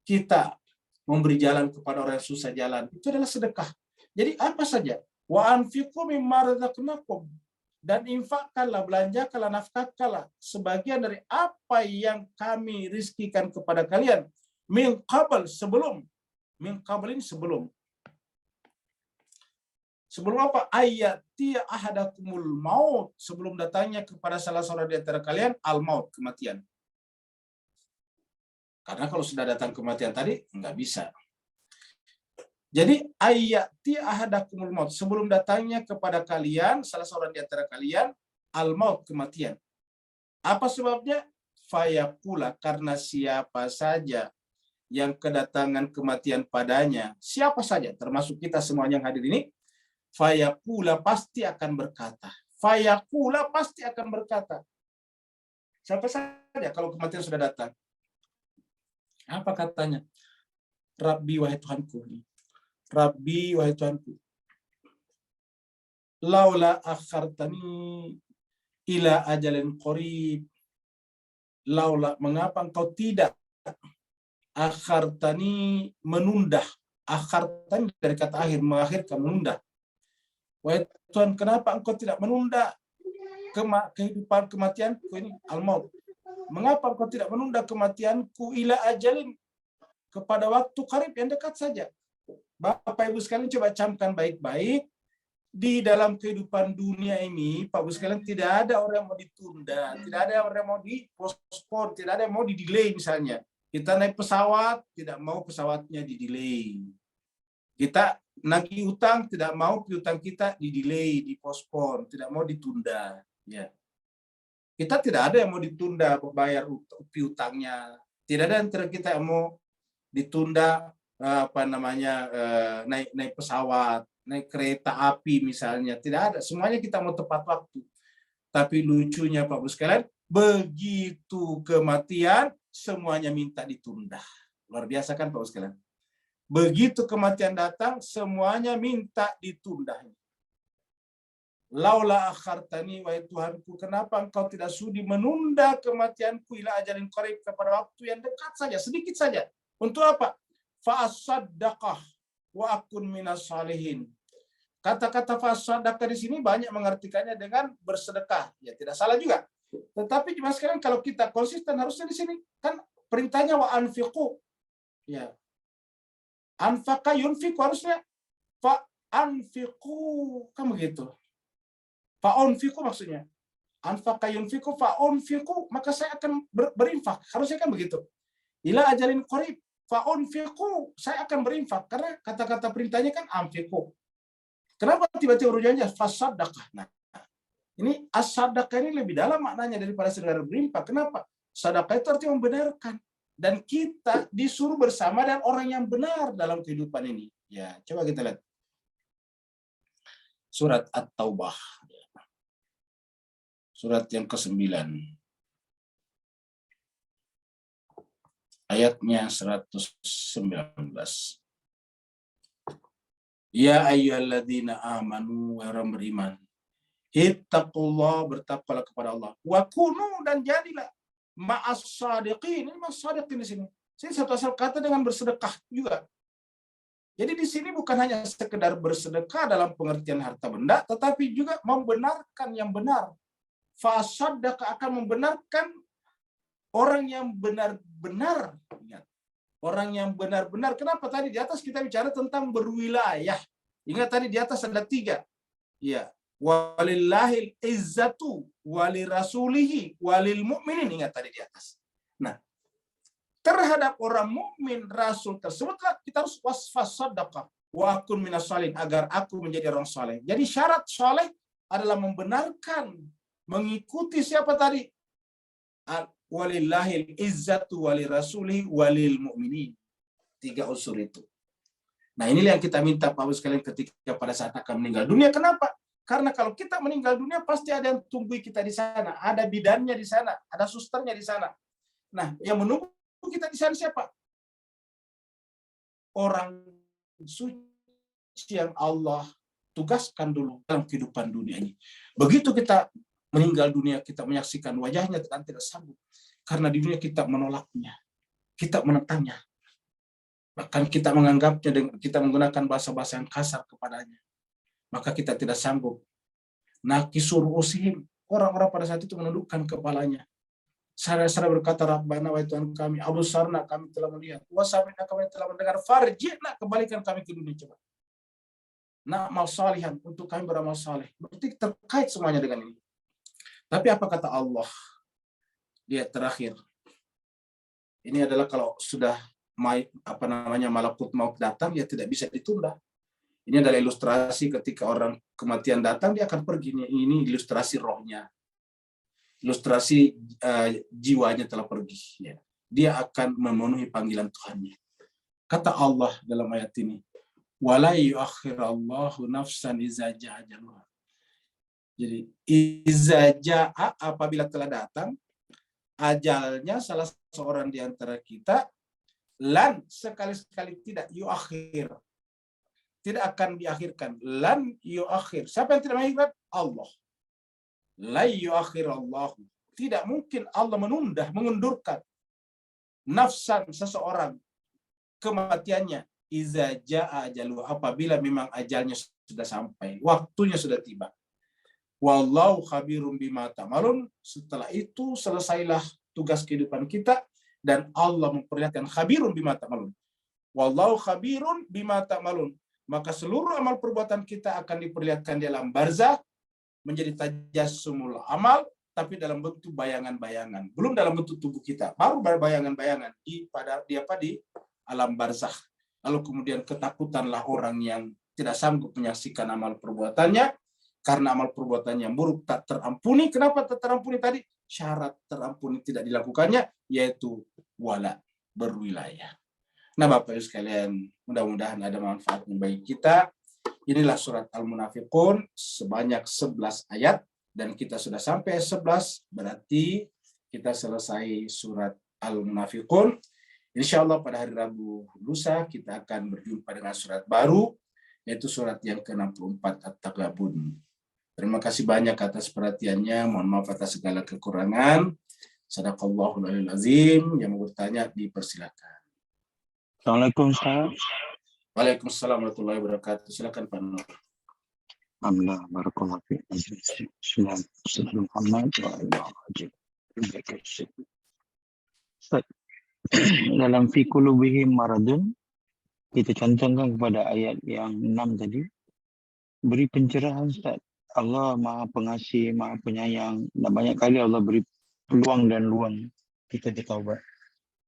kita memberi jalan kepada orang yang susah jalan, itu adalah sedekah. Jadi apa saja, wa anfiqu mimma razaqnakum, dan infakkanlah, belanjakanlah, nafkahkanlah sebagian dari apa yang kami rizkikan kepada kalian. Min qabl, sebelum. Min qabl ini sebelum. Sebelum apa? Ayati ahadakumul maut, sebelum datangnya kepada salah seorang di antara kalian al-maut, kematian. Karena kalau sudah datang kematian tadi, nggak bisa. Jadi, ayati ahadakumul maut, sebelum datangnya kepada kalian, salah seorang di antara kalian, al-maut, kematian. Apa sebabnya? Fayaqula, karena siapa saja yang kedatangan kematian padanya, siapa saja, termasuk kita semuanya yang hadir ini, fayaqula, pasti akan berkata. Fayaqula, pasti akan berkata. Siapa saja kalau kematian sudah datang. Apa katanya? Rabbi, wahai Tuhanku. Rabbi, wahai Tuhanku. Laula akhartani ila ajalin qarib. Laula, mengapa engkau tidak akhartani, menunda. Akhartani dari kata akhir, mengakhirkan, menunda. Wahai Tuhan, kenapa engkau tidak menunda kehidupan kematianku ini, al-maut? Mengapa engkau tidak menunda kematianku ila ajalin, kepada waktu karib yang dekat saja? Bapak Ibu sekalian coba camkan baik-baik. Di dalam kehidupan dunia ini, Pak Ibu sekalian, tidak ada orang yang mau ditunda, tidak ada orang yang mau dipospon, tidak ada yang mau didelay misalnya. Kita naik pesawat, tidak mau pesawatnya didelay. Kita nagih utang, tidak mau piutang kita didelay, dipospon, tidak mau ditunda. Ya. Kita tidak ada yang mau ditunda bayar piutangnya. Tidak ada antara kita yang mau ditunda naik pesawat, naik kereta api misalnya. Tidak ada. Semuanya kita mau tepat waktu. Tapi lucunya Pak Bu sekalian, begitu kematian semuanya minta ditunda. Luar biasa kan Pak Bu sekalian? Begitu kematian datang, semuanya minta ditunda. Laula akhartani, wahai Tuhanku, kenapa engkau tidak sudi menunda kematianku ila ajalin qarib, kepada waktu yang dekat saja, sedikit saja. Untuk apa? Fa'asaddaqah wa akun minas salihin. Kata-kata fa'asaddaqah di sini banyak mengartikannya dengan bersedekah. Ya, tidak salah juga. Tetapi cuma sekarang kalau kita konsisten harusnya di sini kan perintahnya wa anfiqu. Ya. Anfaqa yunfiqu, harusnya fa anfiqu, kan begitu. Fa anfiqu maksudnya. anfaqa yunfiqu fa unfiqu, maka saya akan berinfak. Harusnya kan begitu. Ila ajalin qarib fa unfiqu, saya akan berinfak, karena kata-kata perintahnya kan anfiqu. Kenapa tiba-tiba rujukannya fasadaqah? Nah, ini as-sadaqah ini lebih dalam maknanya daripada sekedar berinfak. Kenapa? Sedekah itu artinya membenarkan, dan kita disuruh bersama dengan orang yang benar dalam kehidupan ini. Ya, coba kita lihat surat At-Taubah, surat yang ke-9, ayatnya 119. Ya ayyuhalladzina amanu, wa orang beriman, ittaqullah, bertakwalah kepada Allah, wa kunu, dan jadilah ma'as shadiqin. Ini ma'as shadiqin di sini. Jadi satu asal kata dengan bersedekah juga. Jadi di sini bukan hanya sekedar bersedekah dalam pengertian harta benda, tetapi juga membenarkan yang benar. Fasaddaqa, akan membenarkan orang yang benar-benar. Ingat, orang yang benar-benar. Kenapa tadi di atas kita bicara tentang berwilayah? Ingat tadi di atas ada 3. Ya, walillahil izzatu walirasulihi walil mu'minin. Ingat tadi di atas. Nah, terhadap orang mukmin rasul tersebutlah kita harus wasfasadaqah wa akun minas salihin, agar aku menjadi orang saleh. Jadi syarat saleh adalah membenarkan, mengikuti siapa tadi? Walillahil izzatu walirasulihi walil mu'minin. 3 unsur itu. Nah, inilah yang kita minta Bapak sekalian ketika pada saat akan meninggal dunia. Kenapa? Karena kalau kita meninggal dunia pasti ada yang tunggu kita di sana, ada bidannya di sana, ada susternya di sana. Nah, yang menunggu kita di sana siapa? Orang suci yang Allah tugaskan dulu dalam kehidupan dunia ini. Begitu kita meninggal dunia, kita menyaksikan wajahnya dan tidak sanggup. Karena di dunia kita menolaknya, kita menentangnya. Bahkan kita menganggapnya, kita menggunakan bahasa-bahasa yang kasar kepadanya. Maka kita tidak sanggup. Nakisur usihim, orang-orang pada saat itu menundukkan kepalanya. Saya berkata, Rabbana wa Tuhan kami, abusarna, kami telah melihat, wasamina, kami telah mendengar, farji'na, kembalikan kami ke dunia. Coba. Na'mal salihan, untuk kami beramal saleh. Berarti terkait semuanya dengan ini. Tapi apa kata Allah? Dia terakhir. Ini adalah kalau sudah malakut maut datang, ya tidak bisa ditunda. Ini adalah ilustrasi ketika orang kematian datang, dia akan pergi. Ini ilustrasi rohnya. Ilustrasi jiwanya telah pergi. Ya. Dia akan memenuhi panggilan Tuhannya. Kata Allah dalam ayat ini, wala yuakhirallahu nafsan iza ja'a ajaluha. Jadi iza ja'a, apabila telah datang ajalnya salah seorang di antara kita, lan, sekali-sekali tidak, yuakhir, tidak akan diakhirkan. Lan yuakhir. Siapa yang tidak mengakhirkan? Allah. La yuakhirallahu. Tidak mungkin Allah menunda, mengundurkan nafsan seseorang kematiannya. Iza ja'a ajaluhu, apabila memang ajalnya sudah sampai, waktunya sudah tiba. Wallahu khabirum bima ta'malun. Setelah itu selesailah tugas kehidupan kita, dan Allah memperlihatkan khabirun bima ta'malun. Wallahu khabirun bima ta'malun. Maka seluruh amal perbuatan kita akan diperlihatkan di alam barzakh, menjadi tajassumul amal, tapi dalam bentuk bayangan-bayangan, belum dalam bentuk tubuh kita, baru bayangan-bayangan di alam barzakh. Lalu kemudian ketakutanlah orang yang tidak sanggup menyaksikan amal perbuatannya, karena amal perbuatannya yang buruk tak terampuni. Kenapa tak terampuni tadi? Syarat terampuni tidak dilakukannya, yaitu wala, berwilayah. Nah, Bapak Ibu sekalian, mudah-mudahan ada manfaatnya bagi kita. Inilah surat Al-Munafiqun, sebanyak 11 ayat, dan kita sudah sampai 11, berarti kita selesai surat Al-Munafiqun. Insya Allah pada hari Rabu lusa kita akan berjumpa dengan surat baru, yaitu surat yang ke-64 At-Taghabun. Terima kasih banyak atas perhatiannya, mohon maaf atas segala kekurangan. Shadaqallahul aliyul azim. Yang mau bertanya dipersilakan. Assalamualaikum Ustaz. Waalaikumsalam warahmatullahi wabarakatuh. Silakan Pak Nur. Alhamdulillah, barakallahu fiik. Bismillahirrahmanirrahim. Muhammad wa ala alihi. Ustaz, dalam fi qulubihim maradun, kita contohkan kepada ayat yang 6 tadi, beri pencerahan Ustaz. Allah Maha Pengasih, Maha Penyayang. Dan banyak kali Allah beri peluang dan luang kita bertaubat.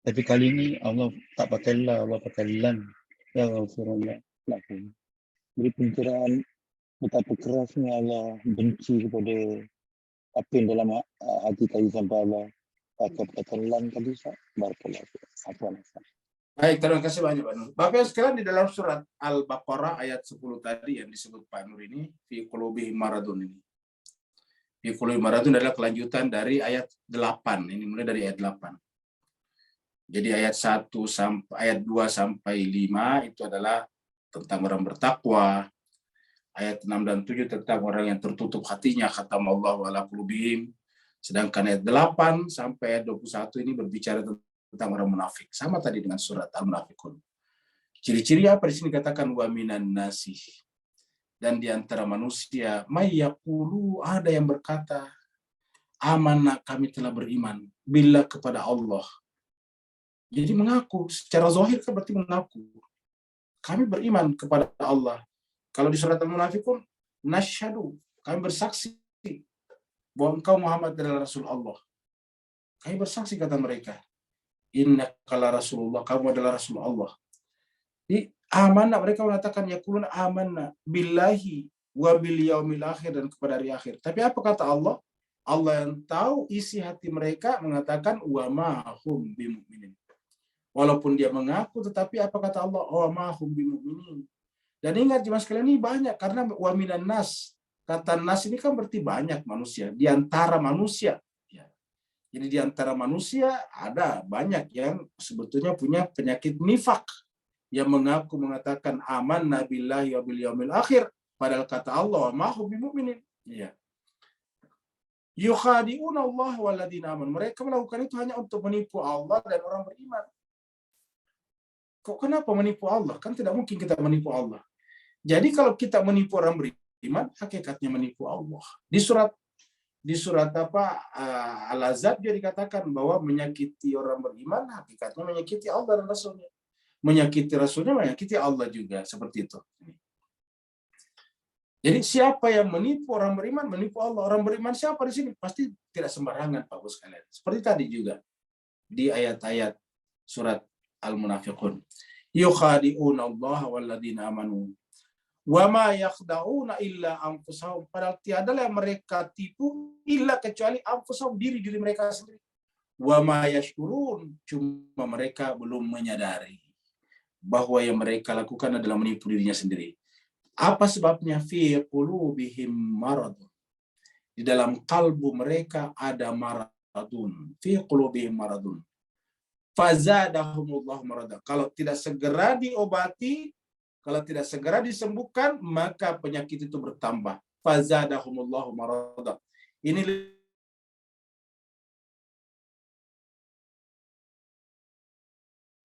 Tapi kali ini Allah tak pakai la, Allah pakai lam. Ya Rasulullah. Beri pencerahan betapa kerasnya Allah benci kepada apa yang dalam hati tadi sampai Allah pakai perkataan lam tadi. Barakallahu fiik. Afwan. Baik, terima kasih banyak Pak Nur. Bapak Ibu sekalian, di dalam surat Al-Baqarah ayat 10 tadi yang disebut Pak Nur ini, fi qulubihim maradun ini. Fi qulubihim maradun adalah kelanjutan dari ayat 8. Ini mulai dari ayat 8. Jadi ayat 1 sampai ayat 2 sampai 5 itu adalah tentang orang bertakwa. Ayat 6 dan 7 tentang orang yang tertutup hatinya, khatamallahu ala qulubihim. Sedangkan ayat 8 sampai ayat 21 ini berbicara tentang orang munafik. Sama tadi dengan surat Al-Munafiqun. Ciri-ciri apa di sini katakan wa minan nasi. Dan di antara manusia, may yaqulu, ada yang berkata, amanna, kami telah beriman billah, kepada Allah. Jadi mengaku secara zahir kan berarti mengaku kami beriman kepada Allah. Kalau di surat Al-Munafiqun, nasyhadu, kami bersaksi bahwa engkau Muhammad adalah Rasul Allah. Kami bersaksi, kata mereka. Innaka la Rasulullah, kamu adalah Rasul Allah. Di amanah, mereka mengatakan yaquluna amanna billahi wa bil yaumil akhir, dan kepada hari akhir. Tapi apa kata Allah? Allah yang tahu isi hati mereka, mengatakan wa ma hum bimu'minin. Walaupun dia mengaku, tetapi apa kata Allah? Wa ma hum bimu'minin. Dan ingat jemaah sekalian, ini banyak karena wa minan nas. Kata nas ini kan berarti banyak manusia, di antara manusia. Jadi di antara manusia ada banyak yang sebetulnya punya penyakit nifak, yang mengaku mengatakan aman nabillahi wa bil yaumil akhir, padahal kata Allah ma hum bimu'minin. Ya. Yukhadi'una Allah waladina aman. Mereka melakukan itu hanya untuk menipu Allah dan orang beriman. Kok kenapa menipu Allah? Kan tidak mungkin kita menipu Allah. Jadi kalau kita menipu orang beriman, hakikatnya menipu Allah. Di surat Al-Ahzab dia dikatakan bahwa menyakiti orang beriman hakikatnya menyakiti Allah dan Rasulnya. Menyakiti Rasulnya menyakiti Allah juga, seperti itu. Jadi siapa yang menipu orang beriman, menipu Allah. Orang beriman siapa di sini? Pasti tidak sembarangan, Pak Bos kalian. Seperti tadi juga di ayat-ayat surat Al-Munafiqun. Yukhadi'una Allah walladzina amanu. Wa ma yakhda'una illa anfusahum. Padahal tiadalah yang mereka tipu illa kecuali anfusahum, diri mereka sendiri. Wa ma yashkurun, cuma mereka belum menyadari bahwa yang mereka lakukan adalah menipu dirinya sendiri. Apa sebabnya? Fi qulubihim maradun. Di dalam kalbu mereka ada maradun. Fi qulubihim maradun. Fazadahumullahu marada. Kalau tidak segera diobati, kalau tidak segera disembuhkan, maka penyakit itu bertambah. Fazadahumullahu marada. Ini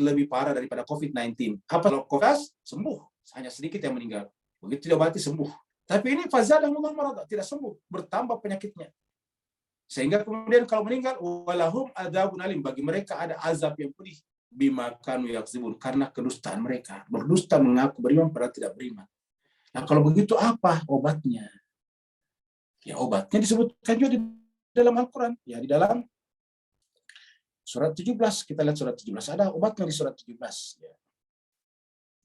lebih parah daripada COVID-19. Apa kalau COVID sembuh, hanya sedikit yang meninggal. Begitu diobati sembuh. Tapi ini fazadahumullahu marada, tidak sembuh, bertambah penyakitnya. Sehingga kemudian kalau meninggal, walahum adzabun alim, bagi mereka ada azab yang pedih, bima kanu yakzibun, karena kedustaan mereka. Berdusta mengaku beriman padahal tidak beriman. Nah, kalau begitu apa obatnya? Ya, obatnya disebutkan juga di dalam Al-Quran. Ya, di dalam surat 17. Kita lihat surat 17. Ada obatnya di surat 17. Ya.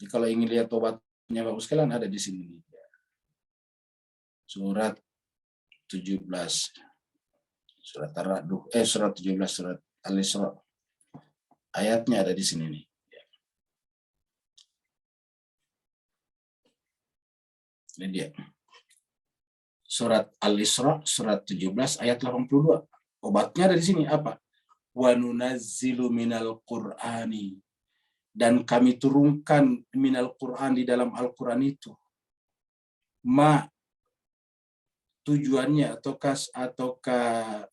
Jadi kalau ingin lihat obatnya, Bapak sekalian, ada di sini. Ya. Surat 17. Surat surat 17, surat Al-Isra. Ayatnya ada di sini nih. Ini dia. Surat Al-Isra, surat 17, ayat 82. Obatnya ada di sini apa? Wa nunazzilu minal Qur'ani. Dan kami turunkan minal Qur'an, di dalam Al-Quran itu. Ma, tujuannya ataukah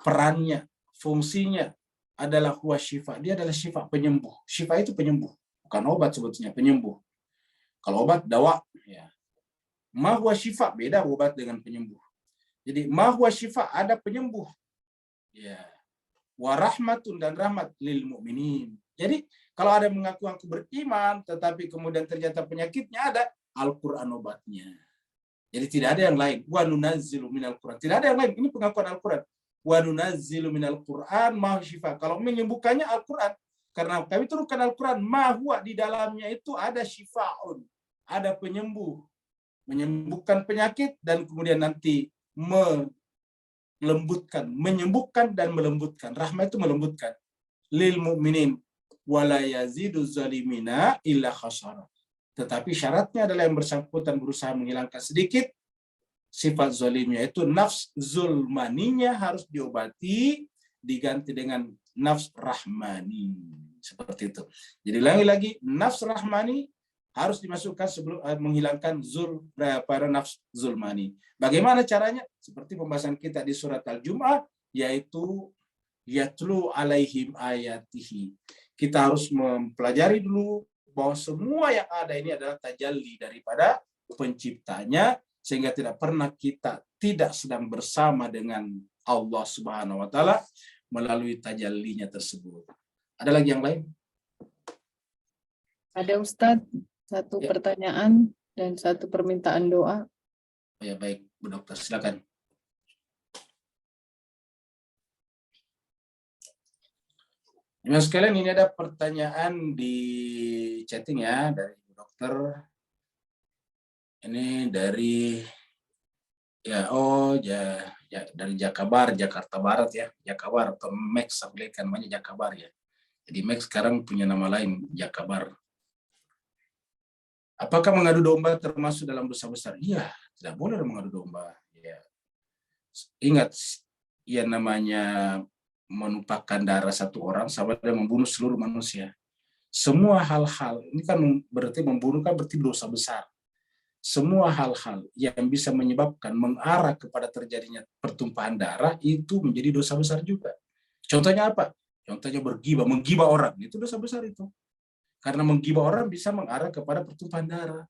perannya, fungsinya adalah huwa syifa. Dia adalah syifa, penyembuh. Syifa itu penyembuh, bukan obat sebetulnya, penyembuh. Kalau obat dawa, ya. Ma huwa syifa, beda obat dengan penyembuh. Jadi ma huwa syifa, ada penyembuh. Ya. Wa rahmatun, dan rahmat lil mu'minin. Jadi kalau ada mengaku-ngaku beriman tetapi kemudian ternyata penyakitnya ada, Al-Qur'an obatnya. Jadi tidak ada yang lain. Wa nunazzilu minal Qur'an. Tidak ada yang lain. Ini pengakuan Al-Qur'an. Wa nunazzilu minal Qur'an ma syifa. Kalau menyembuhkannya Al-Qur'an. Karena kami turunkan Al-Qur'an, ma huwa, di dalamnya itu ada syifaun. Ada penyembuh. Menyembuhkan penyakit dan kemudian nanti melembutkan, menyembuhkan dan melembutkan. Rahmah itu melembutkan. Lil mu'minin wala yazidu zalimina illa khasara. Tetapi syaratnya adalah yang bersangkutan berusaha menghilangkan sedikit sifat zalimnya, itu nafs zulmaninya harus diobati, diganti dengan nafs rahmani. Seperti itu. Jadi lagi-lagi nafs rahmani harus dimasukkan sebelum menghilangkan para nafs zulmani. Bagaimana caranya? Seperti pembahasan kita di surat Al-Jum'ah, yaitu yatlu alaihim ayatihi. Kita harus mempelajari dulu bahwa semua yang ada ini adalah tajalli daripada penciptanya, sehingga tidak pernah kita tidak sedang bersama dengan Allah Subhanahu wa taala melalui tajallinya tersebut. Ada lagi yang lain? Ada Ustadz, satu Ya. pertanyaan dan satu permintaan doa. Ya, baik, Bu Dokter, silakan. Teman sekalian, ini ada pertanyaan di chatting ya dari Bu Dokter. Ini dari dari Jakabar, Jakarta Barat ya, Jakabar atau Max, aplikasi namanya Jakabar ya. Jadi Max sekarang punya nama lain, Jakabar. Apakah mengadu domba termasuk dalam dosa besar? Iya, tidak boleh mengadu domba. Ya. Ingat, ya namanya menumpahkan darah satu orang sama dengan membunuh seluruh manusia. Semua hal-hal ini kan berarti membunuh, kan berarti dosa besar. Semua hal-hal yang bisa menyebabkan mengarah kepada terjadinya pertumpahan darah itu menjadi dosa besar juga. Contohnya apa? Contohnya bergibah, menggibah orang, itu dosa besar itu. Karena menggibah orang bisa mengarah kepada pertumpahan darah.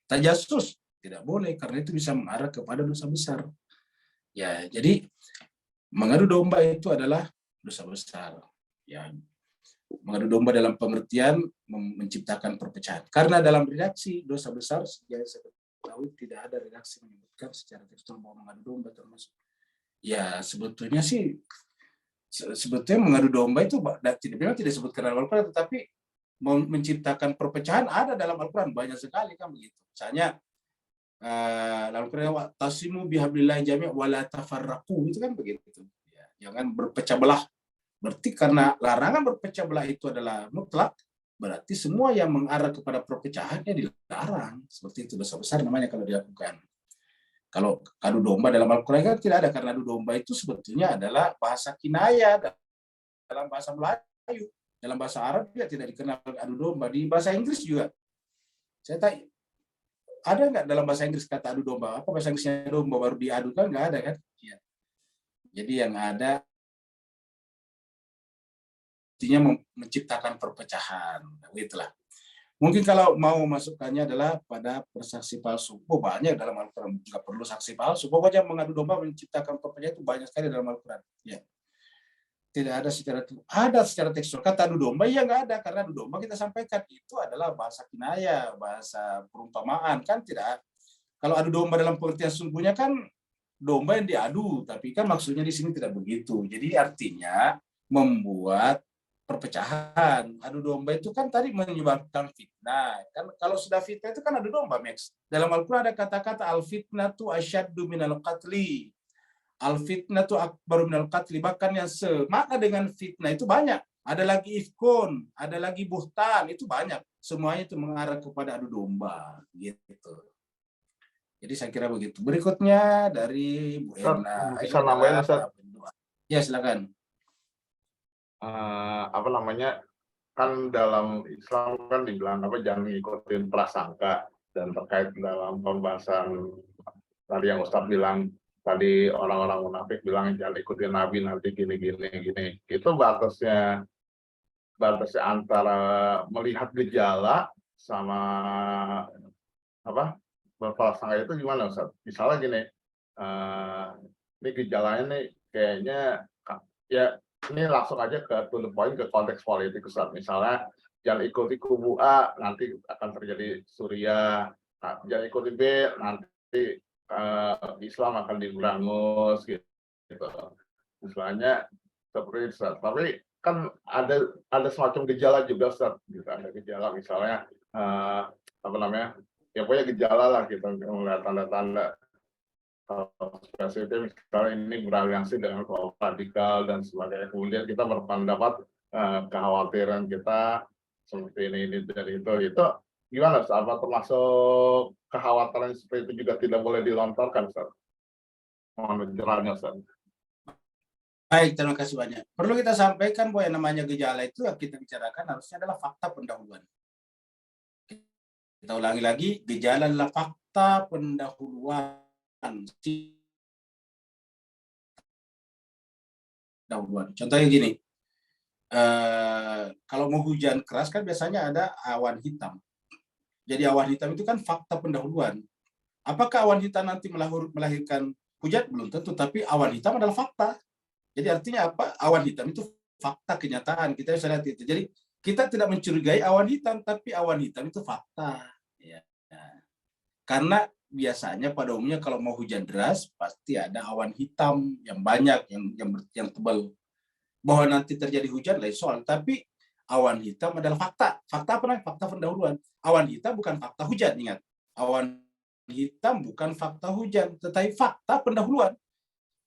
Tajasus tidak boleh karena itu bisa mengarah kepada dosa besar. Ya, jadi mengadu domba itu adalah dosa besar. Ya, mengadu domba dalam pengertian menciptakan perpecahan. Karena dalam redaksi dosa besar, yang saya ketahui tidak ada redaksi menyebutkan secara tekstual bahwa mengadu domba termasuk. Ya, sebetulnya sih, mengadu domba itu memang tidak disebutkan dalam Al-Quran, tetapi menciptakan perpecahan ada dalam Al-Quran, banyak sekali kan begitu. Misalnya dalam Al-Quran, tasimu bihablillahi jami' wala tafarraqu, itu kan begitu. Ya, jangan berpecah belah. Berarti karena larangan berpecah belah itu adalah mutlak, berarti semua yang mengarah kepada perpecahannya dilarang. Seperti itu, dosa besar namanya kalau dilakukan. Kalau adu domba dalam Al-Quran kan tidak ada, karena adu domba itu sebetulnya adalah bahasa kinaya dalam bahasa Melayu. Dalam bahasa Arab juga tidak dikenal adu domba. Di bahasa Inggris juga. Saya tanya, ada nggak dalam bahasa Inggris kata adu domba? Apa bahasa Inggrisnya domba baru diadu kan? Nggak ada kan? Ya. Jadi yang ada artinya menciptakan perpecahan. Itulah. Mungkin kalau mau masukkannya adalah pada persaksi palsu. Banyak dalam Al-Quran. Nggak perlu saksi palsu. Pokoknya mengadu domba menciptakan perpecahan itu banyak sekali dalam Al-Quran. Ya. Tidak ada secara tekstual. Kata adu domba, ya nggak ada. Karena adu domba kita sampaikan itu adalah bahasa kinaya, bahasa perumpamaan. Kan tidak. Kalau adu domba dalam pengertian sungguhnya kan domba yang diadu. Tapi kan maksudnya di sini tidak begitu. Jadi artinya membuat perpecahan. Adu domba itu kan tadi menyebabkan fitnah. Kan kalau sudah fitnah itu kan adu domba, Max. Dalam Al-Quran ada kata-kata al-fitnatu asyaddu minal qatli. Al-fitnatu akbaru minal qatli. Bahkan yang semakna dengan fitnah itu banyak. Ada lagi ifkun, ada lagi buhtan, itu banyak. Semuanya itu mengarah kepada adu domba. Gitu. Jadi saya kira begitu. Berikutnya dari Bu Erna. Bisa nambahin, Ustaz? Ya, silakan. Apa namanya, kan dalam Islam kan dibilang jangan ngikutin prasangka, dan terkait dalam pembahasan tadi yang Ustadz bilang tadi, orang-orang munafik bilang jangan ikutin Nabi nanti gini itu batasnya antara melihat gejala sama berprasangka itu gimana, Ustadz? Misalnya gini, ini gejalanya nih kayaknya ya, ini langsung aja ke to the point, ke konteks politik, Ustaz. Misalnya, jangan ikuti kubu A, nanti akan terjadi Suriah. Jangan ikuti B, nanti Islam akan diberangus gitu. Misalnya seperti itu. Tapi kan ada semacam gejala juga, Ustaz. Gitu. Ada gejala misalnya apa namanya? Ya pokoknya gejala lah kita melihat tanda-tanda spesifik, misalnya ini beraliansi dengan kelompok radikal dan sebagainya. Kemudian kita berpendapat kekhawatiran kita seperti ini dari itu gimana, Ustaz? Apa termasuk kekhawatiran seperti itu juga tidak boleh dilontarkan, Ustaz? Mohon pencerahannya, Ustaz. Baik, terima kasih banyak. Perlu kita sampaikan bahwa yang namanya gejala itu yang kita bicarakan harusnya adalah fakta pendahuluan. Kita ulangi lagi, gejala adalah fakta pendahuluan. Contohnya gini, kalau mau hujan keras kan biasanya ada awan hitam. Jadi awan hitam itu kan fakta pendahuluan. Apakah awan hitam nanti melahirkan hujan? Belum tentu, tapi awan hitam adalah fakta. Jadi artinya apa? Awan hitam itu fakta kenyataan. Kita bisa lihat itu. Jadi kita tidak mencurigai awan hitam, tapi awan hitam itu fakta. Ya. Karena biasanya pada umumnya kalau mau hujan deras pasti ada awan hitam yang banyak, yang tebal. Bahwa nanti terjadi hujan lain soal, tapi awan hitam adalah fakta. Fakta apa namanya? Fakta pendahuluan. Awan hitam bukan fakta hujan, ingat. Awan hitam bukan fakta hujan, tetapi fakta pendahuluan.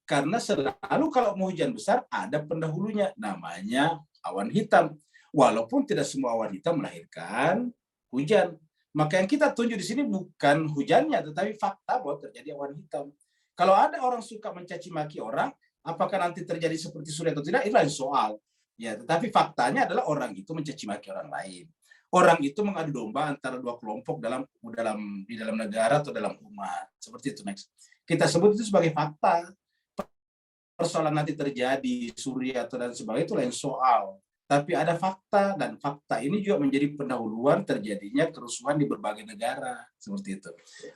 Karena selalu kalau mau hujan besar ada pendahulunya, namanya awan hitam. Walaupun tidak semua awan hitam melahirkan hujan. Maka yang kita tunjuk di sini bukan hujannya, tetapi fakta bahwa terjadi awan hitam. Kalau ada orang suka mencaci maki orang, apakah nanti terjadi seperti Suriah atau tidak, itu lain soal. Ya, tetapi faktanya adalah orang itu mencaci maki orang lain. Orang itu mengadu domba antara dua kelompok di dalam negara atau dalam umat. Seperti itu, next. Kita sebut itu sebagai fakta. Persoalan nanti terjadi Suriah atau dan sebagainya itu lain soal. Tapi ada fakta, dan fakta ini juga menjadi pendahuluan terjadinya kerusuhan di berbagai negara. Seperti itu.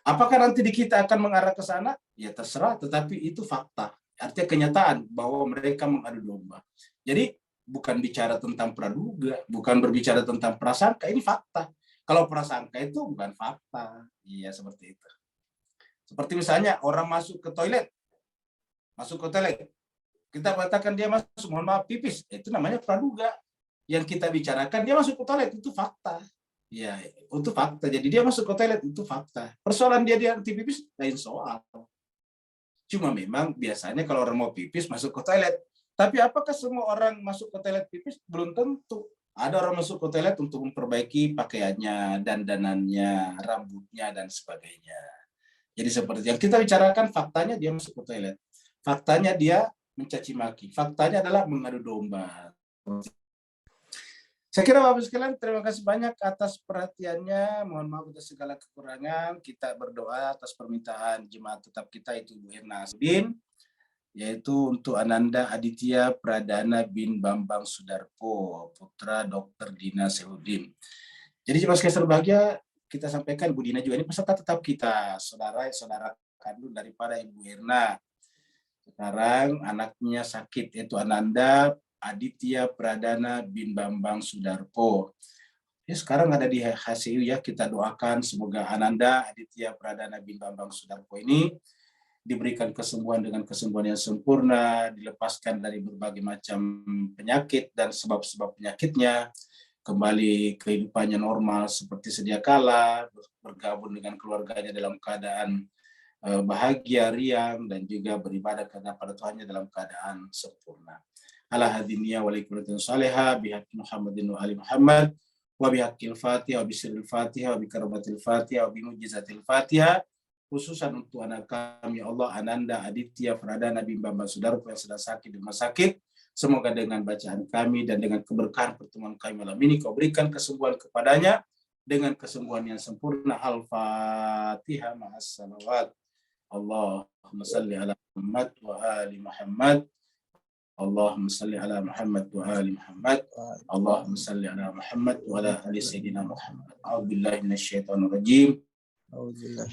Apakah nanti di kita akan mengarah ke sana? Ya terserah, tetapi itu fakta. Artinya kenyataan bahwa mereka mengadu domba. Jadi bukan bicara tentang praduga, bukan berbicara tentang prasangka, ini fakta. Kalau prasangka itu bukan fakta. Iya, seperti itu. Seperti misalnya orang masuk ke toilet. Kita katakan dia masuk, mohon maaf, pipis. Itu namanya praduga. Yang kita bicarakan dia masuk ke toilet, itu fakta. Ya, itu fakta. Jadi dia masuk ke toilet, itu fakta. Persoalan dia anti pipis, lain soal. Cuma memang biasanya kalau orang mau pipis masuk ke toilet. Tapi apakah semua orang masuk ke toilet pipis? Belum tentu. Ada orang masuk ke toilet untuk memperbaiki pakaiannya, dandanannya, rambutnya, dan sebagainya. Jadi seperti yang kita bicarakan, faktanya dia masuk ke toilet. Faktanya dia mencaci maki. Faktanya adalah mengadu domba. Saya kira Bapak sekalian, terima kasih banyak atas perhatiannya. Mohon maaf atas segala kekurangan. Kita berdoa atas permintaan jemaat tetap kita, itu Bu Erna Asudin, yaitu untuk Ananda Aditya Pradana bin Bambang Sudarpo, putra Dr. Dina Sehudin. Jadi jemaat sekalian berbahagia, kita sampaikan Bu Dina juga ini peserta tetap kita, saudara kandung daripada Ibu Erna. Sekarang anaknya sakit, yaitu Ananda Aditya Pradana bin Bambang Sudarpo. Ya, sekarang ada di HCU ya, kita doakan semoga Ananda Aditya Pradana bin Bambang Sudarpo ini diberikan kesembuhan dengan kesembuhan yang sempurna, dilepaskan dari berbagai macam penyakit dan sebab-sebab penyakitnya, kembali kehidupannya normal seperti sedia kala, bergabung dengan keluarganya dalam keadaan bahagia, riang, dan juga beribadah kepada Tuhannya dalam keadaan sempurna. Ala hadiniya wa likulatan salihah bihaqi Muhammadin wa ali Muhammad wa bihaqil Fatihah wa bisiril Fatihah wa bikarabatil Fatihah wa bimujizatil Fatihah, khususan untuk anak kami Allah Ananda Aditya Pradana bin Bambang Sudarpo yang sedang sakit di rumah sakit. Semoga dengan bacaan kami dan dengan keberkahan pertemuan kami malam ini kau berikan kesembuhan kepadanya dengan kesembuhan yang sempurna. Al-Fatihah ma'as salawat. Allahumma salli ala Muhammad wa ali Muhammad. Allahumma salli ala Muhammad wa ali Muhammad. Allahumma salli ala Muhammad wa ala ali Sayyidina Muhammad. A'udzubillahi minasyaitonir rajim.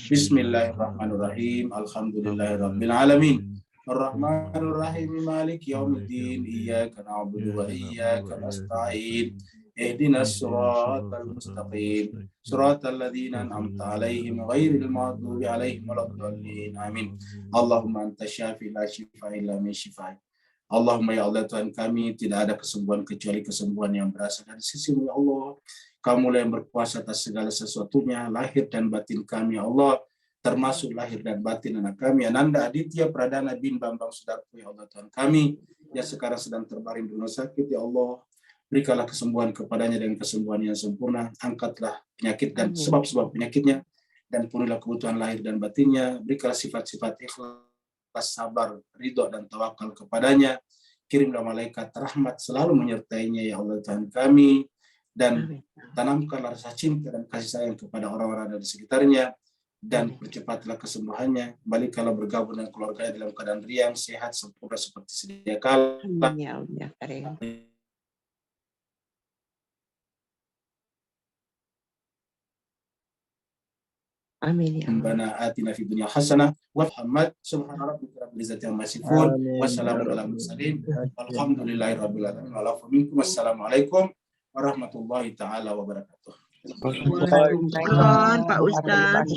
Bismillahirrahmanirrahim. Alhamdulillahirabbil alamin. Ar-Rahmanir Rahim, Maliki yaumiddin. Iyyaka na'budu wa iyyaka nasta'in. ihdinas siratal mustaqim siratal ladzina an'amta 'alaihim ghairil maghdubi 'alaihim waladdallin amin. Allahumma anta syafi la syifaa illa min syifaa. Allahumma ya Allah Tuhan kami, tidak ada kesembuhan kecuali kesembuhan yang berasal dari sisi-Mu ya Allah. Kamu yang berkuasa atas segala sesuatunya, lahir dan batin kami ya Allah, termasuk lahir dan batin anak kami Ananda Aditya Pradana bin Bambang Sudarko ya Allah Tuhan kami, yang sekarang sedang terbaring di rumah sakit ya Allah. Berikanlah kesembuhan kepadanya dengan kesembuhan yang sempurna. Angkatlah penyakit dan sebab-sebab penyakitnya, dan penuhilah kebutuhan lahir dan batinnya. Berikanlah sifat-sifat ikhlas, sabar, ridho, dan tawakal kepadanya. Kirimlah malaikat rahmat selalu menyertainya ya Allah Tuhan kami, dan tanamkanlah rasa cinta dan kasih sayang kepada orang-orang dari sekitarnya, dan percepatlah kesembuhannya. Balikkanlah bergabung dengan keluarganya dalam keadaan riang, sehat, sempurna seperti sedia kala. Amin ya Allah. Rabbana atina fid dunya hasanah wa Muhammad subhana rabbika rabbil izzati amma yasifun wa salamun alal mursalin walhamdulillahi rabbil alamin. Wassalamualaikum warahmatullahi taala wabarakatuh. Waalaikumsalam Pak Ustaz.